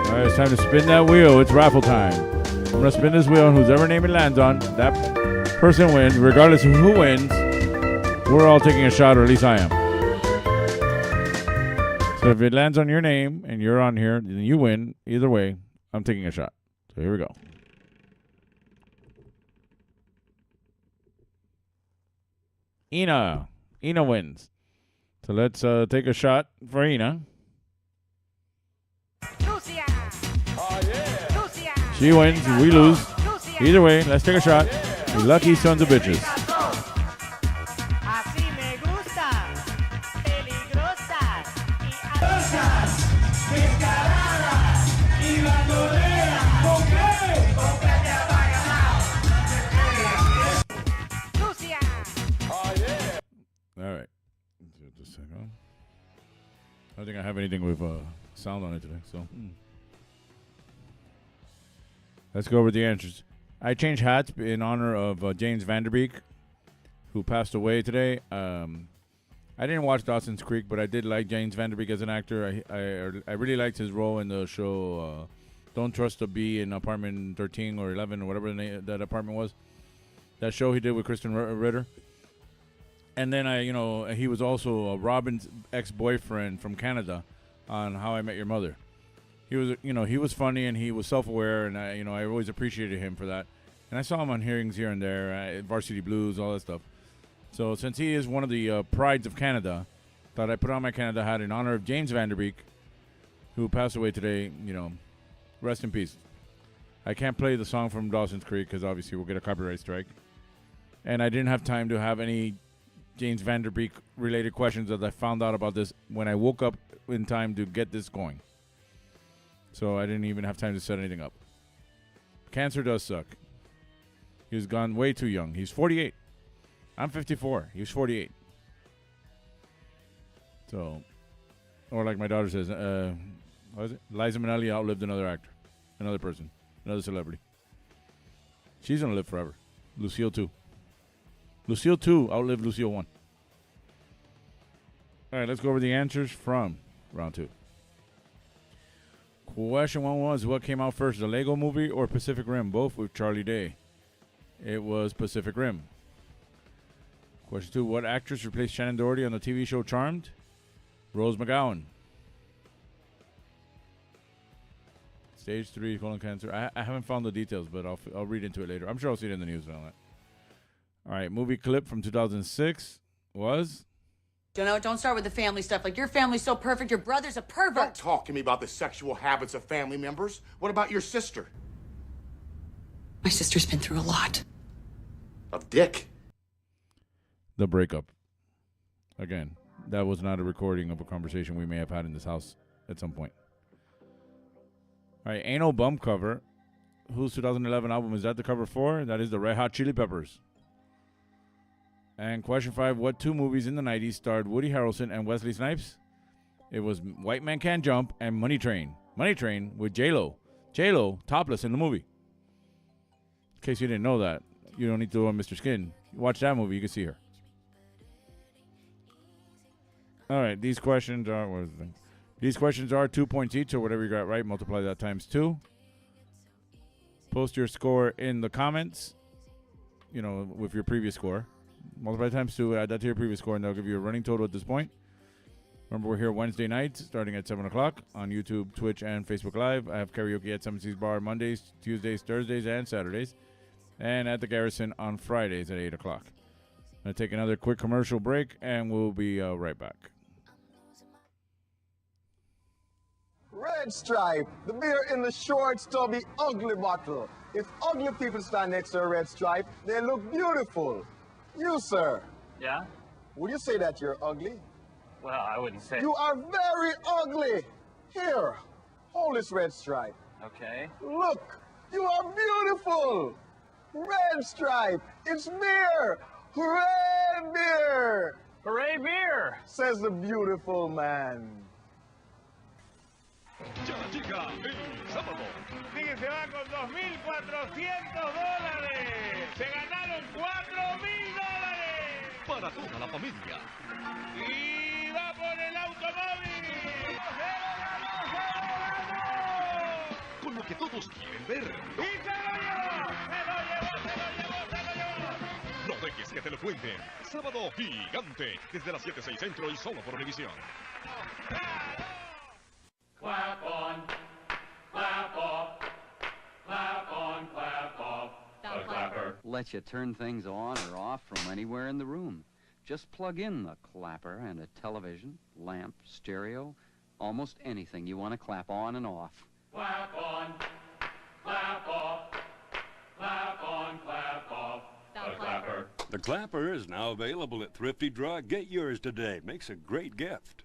All right, it's time to spin that wheel. It's raffle time. I'm going to spin this wheel, and whoever name it lands on, that person wins. Regardless of who wins, we're all taking a shot, or at least I am. So if it lands on your name, and you're on here, then you win. Either way, I'm taking a shot. So here we go. Ina. Ina wins. So let's take a shot for Ina. She wins, we lose. Either way, let's take a shot. You lucky sons of bitches. All right. Just a second. I don't think I have anything with sound on it today, so. Let's go over the answers. I changed hats in honor of James Vanderbeek, who passed away today. I didn't watch Dawson's Creek, but I did like James Vanderbeek as an actor. I really liked his role in the show Don't Trust a Bee in Apartment 13 or 11 or whatever that apartment was. That show he did with Kristen Ritter. And then he was also Robin's ex-boyfriend from Canada on How I Met Your Mother. He was, he was funny and he was self-aware, and I always appreciated him for that. And I saw him on hearings here and there, Varsity Blues, all that stuff. So since he is one of the prides of Canada, thought I'd put on my Canada hat in honor of James Vanderbeek, who passed away today. Rest in peace. I can't play the song from Dawson's Creek because obviously we'll get a copyright strike. And I didn't have time to have any James Vanderbeek related questions, as I found out about this when I woke up in time to get this going. So I didn't even have time to set anything up. Cancer does suck. He was gone way too young. He's 48. I'm 54. He was 48. So, or like my daughter says, what is it? Liza Minnelli outlived another actor, another person, another celebrity. She's going to live forever. Lucille too. Lucille 2 outlived Lucille 1. All right, let's go over the answers from round 2. Question 1 was, what came out first, the Lego movie or Pacific Rim? Both with Charlie Day. It was Pacific Rim. Question 2, what actress replaced Shannon Doherty on the TV show Charmed? Rose McGowan. Stage 3 colon cancer. I haven't found the details, but I'll read into it later. I'm sure I'll see it in the news and all that. All right, movie clip from 2006 was... Don't start with the family stuff. Like, your family's so perfect, your brother's a pervert. Don't talk to me about the sexual habits of family members. What about your sister? My sister's been through a lot. Of dick. The breakup. Again, that was not a recording of a conversation we may have had in this house at some point. All right, Anal Bum cover. Whose 2011 album is that the cover for? That is the Red Hot Chili Peppers. And question 5, what 2 movies in the 90s starred Woody Harrelson and Wesley Snipes? It was White Man Can't Jump and Money Train. Money Train with J-Lo. J-Lo topless in the movie. In case you didn't know that, you don't need to know Mr. Skin. Watch that movie, you can see her. All right, these questions are... What is the thing? These questions are 2 points each, so whatever you got right, multiply that times 2. Post your score in the comments, with your previous score. Multiply times 2, add that to your previous score, and they'll give you a running total at this point. Remember, we're here Wednesday nights, starting at 7 o'clock on YouTube, Twitch, and Facebook Live. I have karaoke at 7 Bar Mondays, Tuesdays, Thursdays, and Saturdays. And at the Garrison on Fridays at 8 o'clock. I'm going to take another quick commercial break, and we'll be right back. Red Stripe, the beer in the short, stubby, ugly bottle. If ugly people stand next to a Red Stripe, they look beautiful. You, sir. Yeah? Would you say that you're ugly? Well, I wouldn't say. You are very ugly. Here, hold this Red Stripe. Okay. Look, you are beautiful. Red Stripe, it's beer. Hooray, beer. Hooray, beer, says the beautiful man. Ya llega el sábado. Fíjense, va con $2,400. Se ganaron $4,000. Para toda la familia. Y va por el automóvil. Con lo que todos quieren ver. ¡Y se lo llevó! ¡Se lo llevó! No dejes que te lo cuenten. Sábado gigante. Desde las 7:06 Centro y solo por Univisión. Clap on, clap off, clap on, clap off. The clapper lets you turn things on or off from anywhere in the room. Just plug in the clapper and a television, lamp, stereo, almost anything you want to clap on and off. Clap on, clap off, clap on, clap off. The clapper. The clapper is now available at Thrifty Drug. Get yours today. Makes a great gift.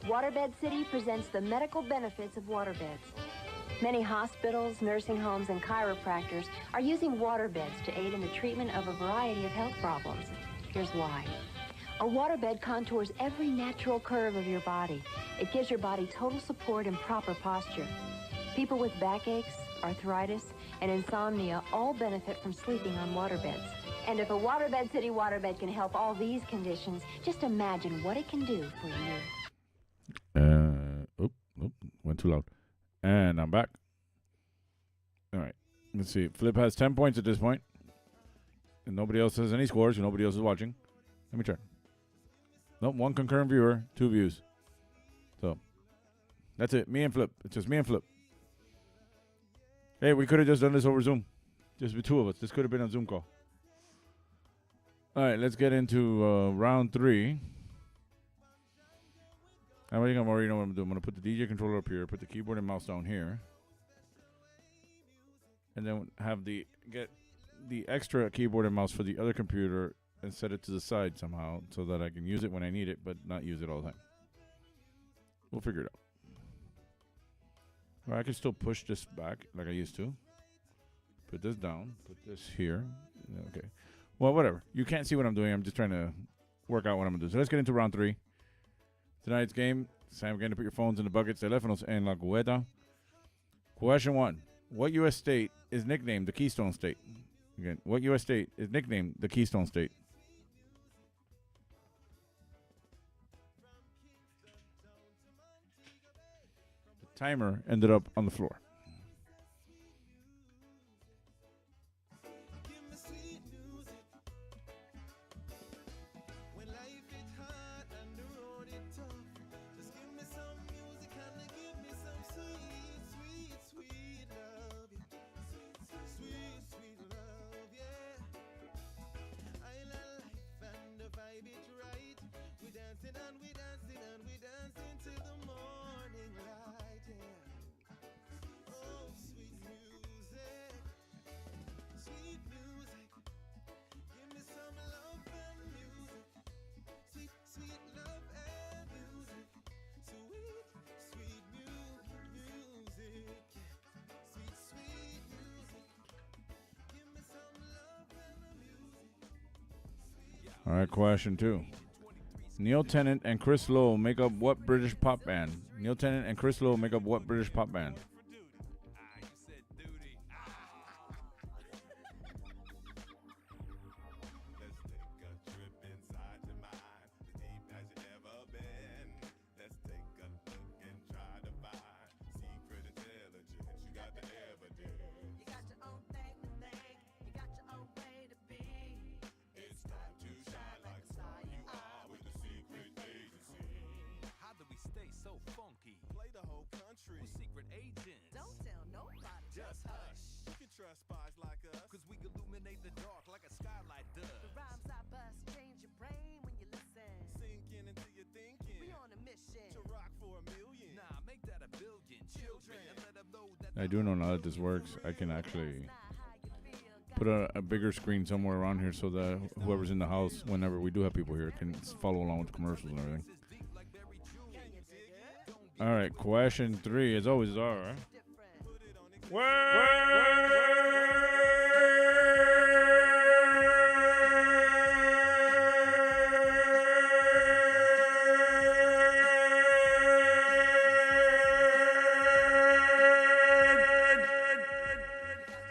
Waterbed City presents the medical benefits of waterbeds. Many hospitals, nursing homes, and chiropractors are using waterbeds to aid in the treatment of a variety of health problems. Here's why. A waterbed contours every natural curve of your body. It gives your body total support and proper posture. People with backaches, arthritis, and insomnia all benefit from sleeping on waterbeds. And if a Waterbed City waterbed can help all these conditions, just imagine what it can do for you. Went too loud. And I'm back. All right. Let's see. Flip has 10 points at this point. And nobody else has any scores. And nobody else is watching. Let me turn. Nope. 1 concurrent viewer. 2 views. So, that's it. Me and Flip. It's just me and Flip. Hey, we could have just done this over Zoom. Just the 2 of us. This could have been a Zoom call. All right. Let's get into round 3. I think I'm already know what I'm doing. I'm going to put the DJ controller up here, put the keyboard and mouse down here, and then get the extra keyboard and mouse for the other computer and set it to the side somehow so that I can use it when I need it, but not use it all the time. We'll figure it out. Or I can still push this back like I used to. Put this down. Put this here. Okay. Well, whatever. You can't see what I'm doing. I'm just trying to work out what I'm going to do. So let's get into round 3. Tonight's game, Sam, again to put your phones in the buckets, teléfonos en la cubeta. Question 1. What U.S. state is nicknamed the Keystone State? Again, what U.S. state is nicknamed the Keystone State? timer ended up on the floor. All right, question 2. Neil Tennant and Chris Lowe make up what British pop band? Neil Tennant and Chris Lowe make up what British pop band? I do know now that this works. I can actually put a bigger screen somewhere around here so that whoever's in the house, whenever we do have people here, can follow along with the commercials and everything. All right, question 3, as always, is all right.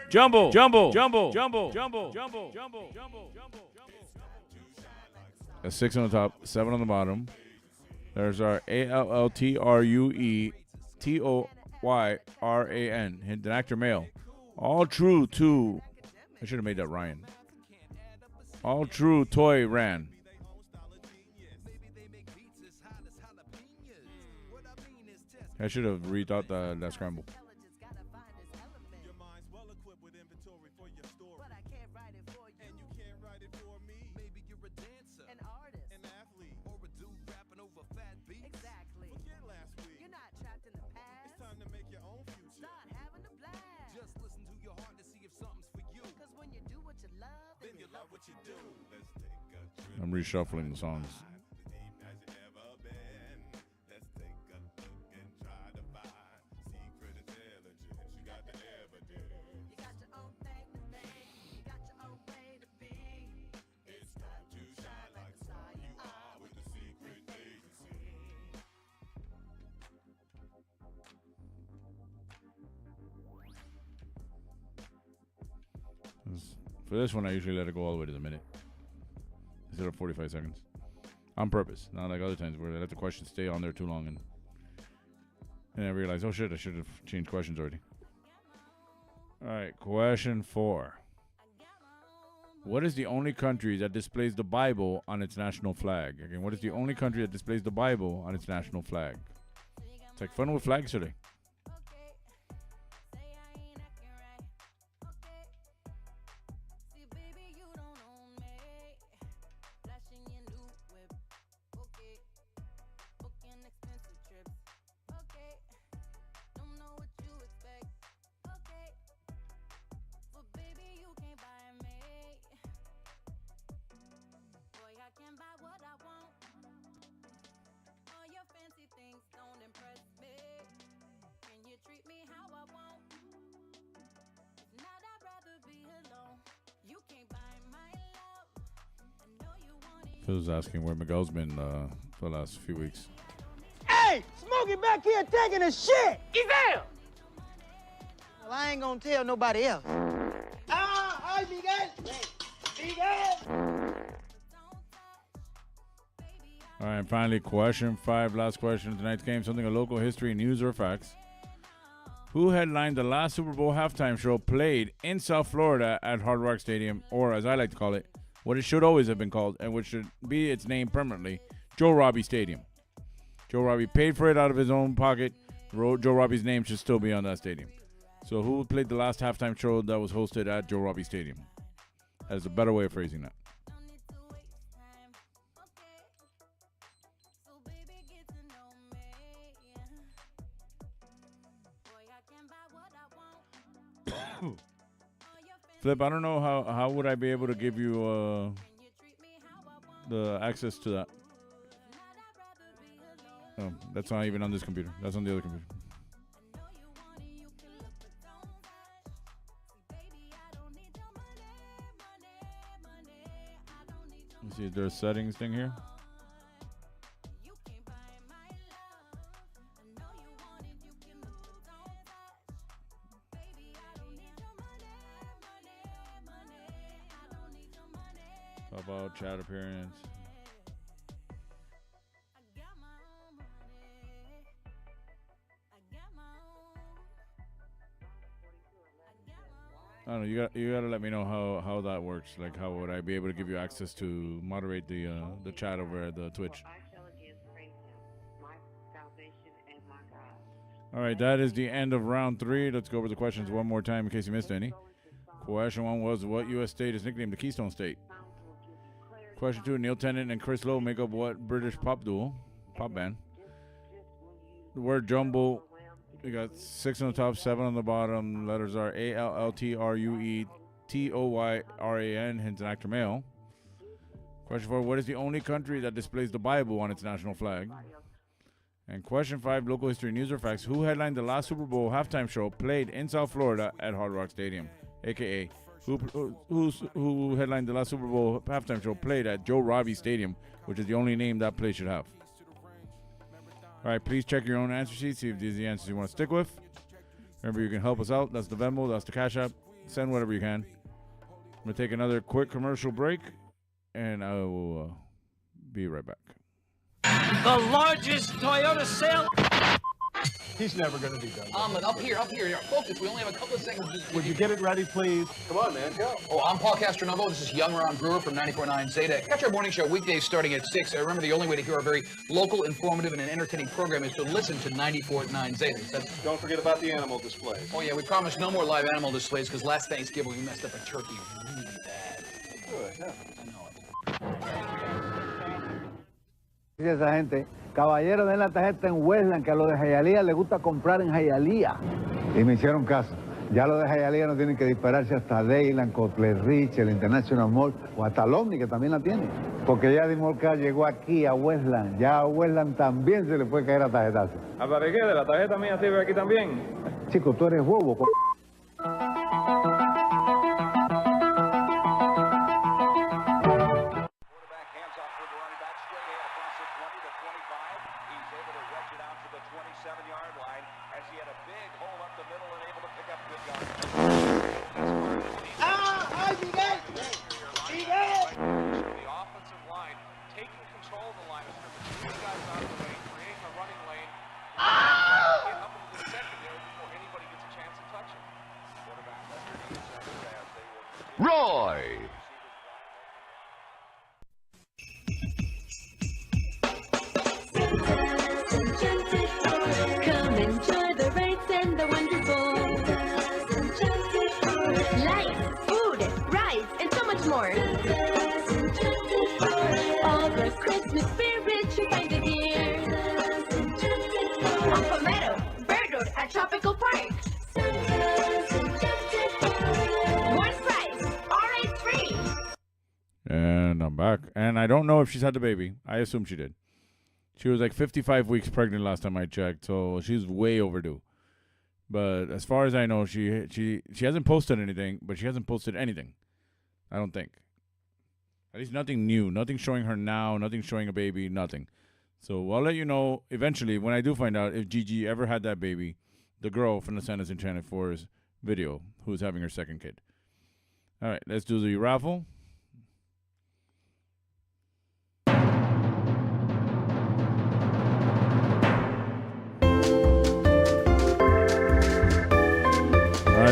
Jumbo. That's 6 on the top, 7 on the bottom. There's our ALLTRUETOYRAN. Hint an actor male. All true to. I should have made that Ryan. All true toy ran. I should have rethought that scramble. I'm reshuffling the songs. For this one, I usually let it go all the way to the minute instead of 45 seconds. On purpose. Not like other times where I let the questions stay on there too long and I realize, oh shit, I should have changed questions already. All right, question 4. What is the only country that displays the Bible on its national flag? Again, what is the only country that displays the Bible on its national flag? It's like fun with flags today. Phil's asking where Miguel's been for the last few weeks. Hey, Smokey back here taking a shit. He's there. Well, I ain't gonna tell nobody else. Hi, Miguel. Miguel. All right, and finally, question 5, last question of tonight's game. Something of local history, news, or facts. Who headlined the last Super Bowl halftime show played in South Florida at Hard Rock Stadium, or as I like to call it, what it should always have been called, and which should be its name permanently, Joe Robbie Stadium. Joe Robbie paid for it out of his own pocket. Joe Robbie's name should still be on that stadium. So who played the last halftime show that was hosted at Joe Robbie Stadium? That is a better way of phrasing that. Flip, I don't know how would I be able to give you the access to that. Oh, that's not even on this computer. That's on the other computer. Let's see, there's a settings thing here. How about chat appearance? I don't know. You gotta let me know how that works. Like, how would I be able to give you access to moderate the chat over at the Twitch? All right, that is the end of round 3. Let's go over the questions one more time in case you missed any. Question 1 was, what U.S. state is nicknamed the Keystone State? Question 2, Neil Tennant and Chris Lowe make up what British pop band? The word jumble, we got 6 on the top, 7 on the bottom. Letters are ALLTRUETOYRAN, hence an actor male. Question 4, what is the only country that displays the Bible on its national flag? And question 5, local history news or facts. Who headlined the last Super Bowl halftime show played in South Florida at Hard Rock Stadium? AKA, who headlined the last Super Bowl halftime show played at Joe Robbie Stadium, which is the only name that place should have. All right, please check your own answer sheet, see if these are the answers you want to stick with. Remember, you can help us out. That's the Venmo, that's the Cash App. Send whatever you can. I'm going to take another quick commercial break, and I will be right back. The largest Toyota sale. He's never going to be done. Up here. Focus, we only have a couple of seconds. Would you get it ready, please? Come on, man, go. Oh, I'm Paul Castronovo. This is Young Ron Brewer from 94.9 Zeta. Catch our morning show weekdays starting at 6. Remember, the only way to hear our very local, informative, and entertaining program is to listen to 94.9 Zeta. Don't forget about the animal displays. Oh, yeah, we promise no more live animal displays because last Thanksgiving we messed up a turkey really bad. Good, yeah. Esa gente, caballero, den la tarjeta en Westland, que a lo de Hialeah le gusta comprar en Hialeah. Y me hicieron caso. Ya lo de Hialeah no tienen que dispararse hasta Dayland, Cotler Rich, el International Mall, o hasta el Omni, que también la tiene. Porque ya Dimolca llegó aquí a Westland. Ya a Westland también se le puede caer a tarjetazo. ¿Hasta de qué? ¿De la tarjeta mía sirve aquí también? Chico, tú eres bobo. Roy. Come enjoy the rides and the wonderful lights, food, rides, and so much more. All the Christmas spirit you find it here. On Palmetto, Bird Road at Tropical Park. One price, all rides free. And I'm back. And I don't know if she's had the baby. I assume she did. She was like 55 weeks pregnant last time I checked, so she's way overdue. But as far as I know, she hasn't posted anything, but she hasn't posted anything. I don't think. At least nothing new. Nothing showing her now. Nothing showing a baby. Nothing. So I'll let you know eventually when I do find out if Gigi ever had that baby, the girl from the Santa's Enchanted Forest video who's having her second kid. All right, let's do the raffle.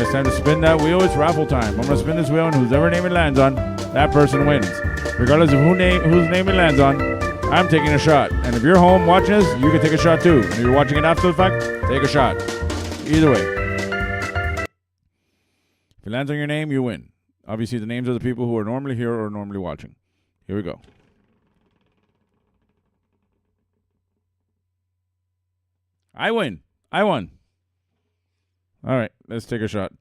right, it's time to spin that wheel. It's raffle time. I'm going to spin this wheel, and whoever name it lands on, that person wins. Regardless of whose name it lands on, I'm taking a shot. And if you're home watching this, you can take a shot too. And if you're watching it after the fact, take a shot. Either way. If it lands on your name, you win. Obviously, the names of the people who are normally here or normally watching. Here we go. I win. I won. All right, let's take a shot.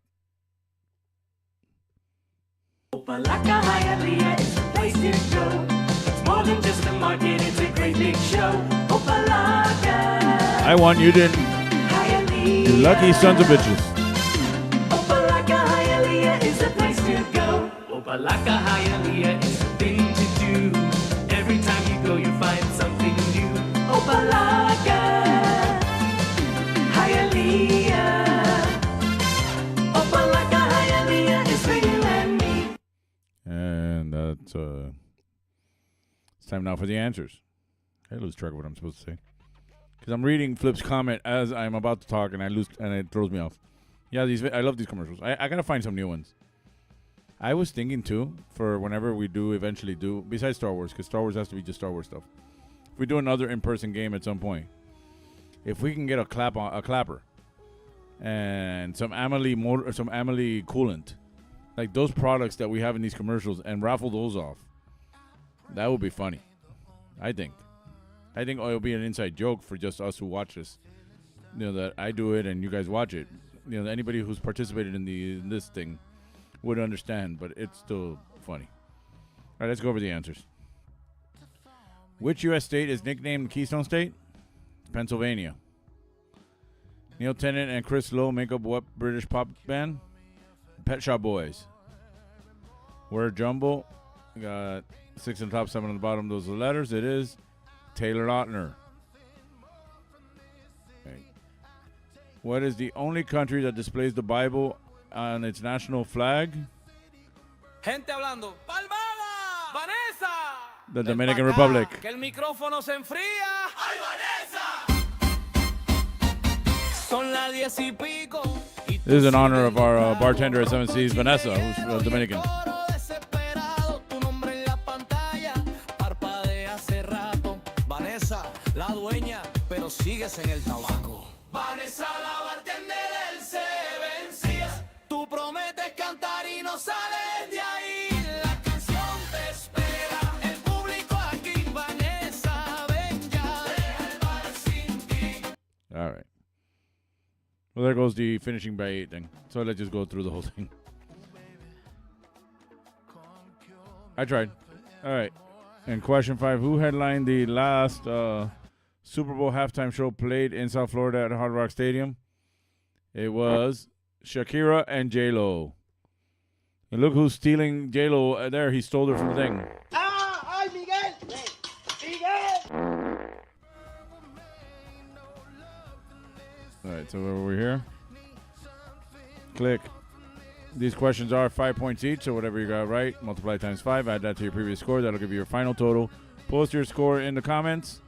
Opalaka Hialeah is the place to go. It's more than just a market, it's a great big show. Opalaka. I won, you didn't. Hialeah. You lucky sons of bitches. Opalaka Hialeah is the place to go. Opalaka Hialeah is the thing to do. Every time you go, you find something new. Opalaka Hialeah. Opalaka Hialeah is for you and me. And that's it's time now for the answers. I lose track of what I'm supposed to say because I'm reading Flip's comment as I'm about to talk, and it throws me off. Yeah, I love these commercials. I gotta find some new ones. I was thinking too for whenever we eventually do besides Star Wars, because Star Wars has to be just Star Wars stuff. If we do another in-person game at some point, if we can get a clapper and some Amelie coolant, like those products that we have in these commercials, and raffle those off, that would be funny. I think it'll be an inside joke for just us who watch this. You know, that I do it and you guys watch it. You know, anybody who's participated in this thing would understand, but it's still funny. All right, let's go over the answers. Which U.S. state is nicknamed Keystone State? Pennsylvania. Neil Tennant and Chris Lowe make up what British pop band? Pet Shop Boys. Word jumble. We got 6 on the top, 7 on the bottom. Those are the letters. It is Taylor Lautner. Okay. What is the only country that displays the Bible on its national flag? Gente hablando. Palmada. Vanessa. The Dominican Republic. Que el micrófono se enfría. Ay, Vanessa. Son las 10 y pico. This is in honor of our bartender at 7 Seas, Vanessa, who's Dominican. Vanessa, la dueña, pero sigues en el tabaco. Vanessa, la bartender del Seven Seas. Tú prometes cantar y no sales de ahí. La canción te espera. El público aquí, Vanessa, ven ya. Deja el bar sin ti. All right. Well, there goes the finishing by 8 thing. So let's just go through the whole thing. I tried. All right. And question 5, who headlined the last Super Bowl halftime show played in South Florida at Hard Rock Stadium? It was Shakira and J-Lo. And look who's stealing J-Lo there. He stole her from the thing. ¡Ay, Miguel! ¡Miguel! All right, so over here. Click. These questions are 5 points each, so whatever you got right, multiply times 5, add that to your previous score. That'll give you your final total. Post your score in the comments.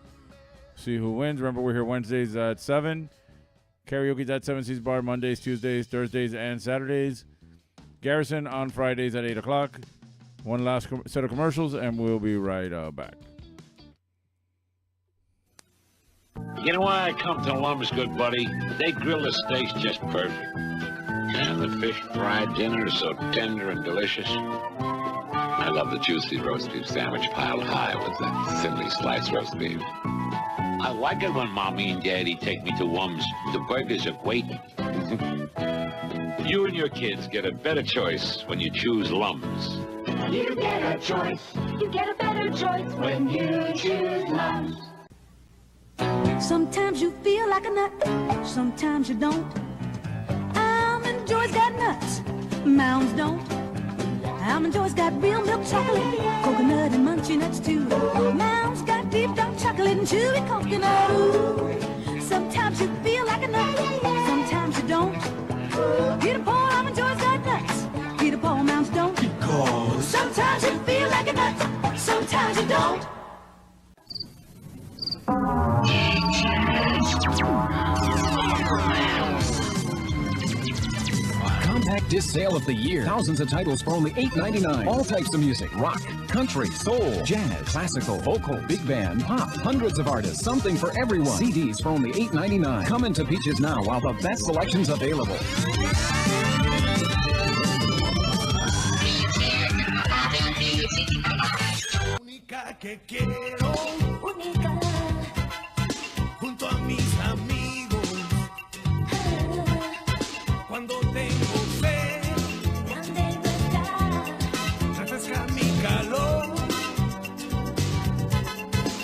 See who wins. Remember, we're here Wednesdays at 7. Karaoke's at 7 Seas Bar, Mondays, Tuesdays, Thursdays, and Saturdays. Garrison on Fridays at 8 o'clock. One last set of commercials, and we'll be right back. You know why I come to Lum's, good buddy? They grill the steaks just perfect. And the fish fried dinner is so tender and delicious. I love the juicy roast beef sandwich piled high with that thinly sliced roast beef. I like it when Mommy and Daddy take me to Lum's. The burgers are great. You and your kids get a better choice when you choose Lum's. You get a choice. You get a better choice when you choose Lum's. Sometimes you feel like a nut, sometimes you don't. Almond Joy's got nuts, Mounds don't. Almond Joy's got real milk chocolate, coconut and munchy nuts too. Mounds got deep dark chocolate and chewy coconut. Ooh. Sometimes you feel like a nut, sometimes you don't. Peter Paul, Almond Joy's got nuts, Peter Paul, Mounds don't. Because sometimes you feel like a nut, sometimes you don't. Compact Disc Sale of the Year. Thousands of titles for only $8.99. All types of music. Rock, country, soul, jazz, classical, vocal, big band, pop. Hundreds of artists. Something for everyone. CDs for only $8.99. Come into Peaches now while the best selection's available. Única que quiero, única, junto a mis amigos. Cuando tengo sed, grande verdad, refresca mi calor.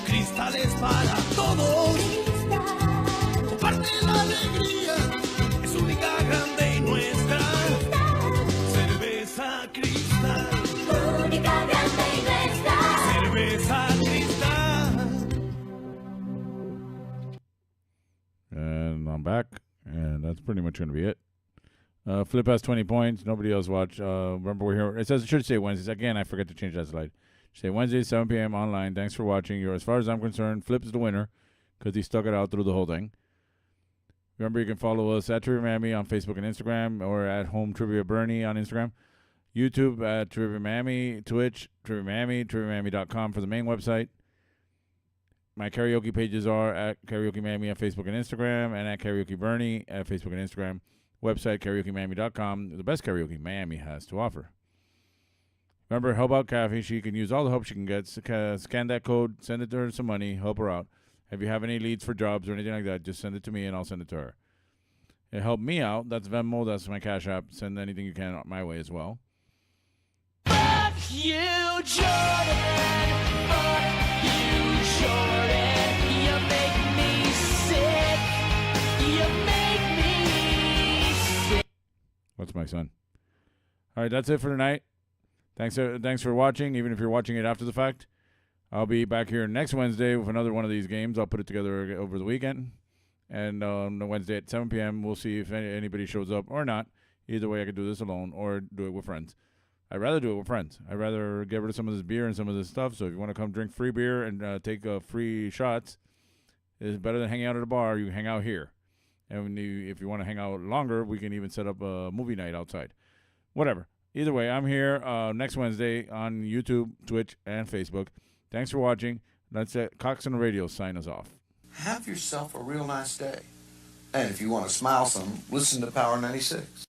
Cristales para todos, comparte la alegría, es única, grande y nuestra. Cerveza Cristal, única, grande y nuestra. Cerveza Cristal. And I'm back, and that's pretty much going to be it. Flip has 20 points. Nobody else watched. Remember, we're here. It should say Wednesdays. Again, I forget to change that slide. Say Wednesday, 7 p.m. online. Thanks for watching. As far as I'm concerned, Flip's the winner because he stuck it out through the whole thing. Remember, you can follow us at Trivia Miami on Facebook and Instagram, or at Home Trivia Bernie on Instagram. YouTube at Trivia Miami, Twitch, Trivia Miami, TriviaMiami.com for the main website. My karaoke pages are at Karaoke Miami at Facebook and Instagram, and at Karaoke Bernie at Facebook and Instagram. Website, KaraokeMiami.com, the best karaoke Miami has to offer. Remember, help out Kathy. She can use all the help she can get. Scan that code, send it to her some money, help her out. If you have any leads for jobs or anything like that, just send it to me and I'll send it to her. It helped me out. That's Venmo. That's my Cash App. Send anything you can my way as well. Fuck you, Jordan. Fuck you, Jordan. You make me sick. You make me sick. What's my son? All right, that's it for tonight. Thanks for watching, even if you're watching it after the fact. I'll be back here next Wednesday with another one of these games. I'll put it together over the weekend. And on the Wednesday at 7 p.m., we'll see if anybody shows up or not. Either way, I could do this alone or do it with friends. I'd rather do it with friends. I'd rather get rid of some of this beer and some of this stuff. So if you want to come drink free beer and take free shots, it's better than hanging out at a bar. You hang out here. And if you want to hang out longer, we can even set up a movie night outside. Whatever. Either way, I'm here next Wednesday on YouTube, Twitch, and Facebook. Thanks for watching. That's it. Cox on the Radio sign us off. Have yourself a real nice day. And if you want to smile some, listen to Power 96.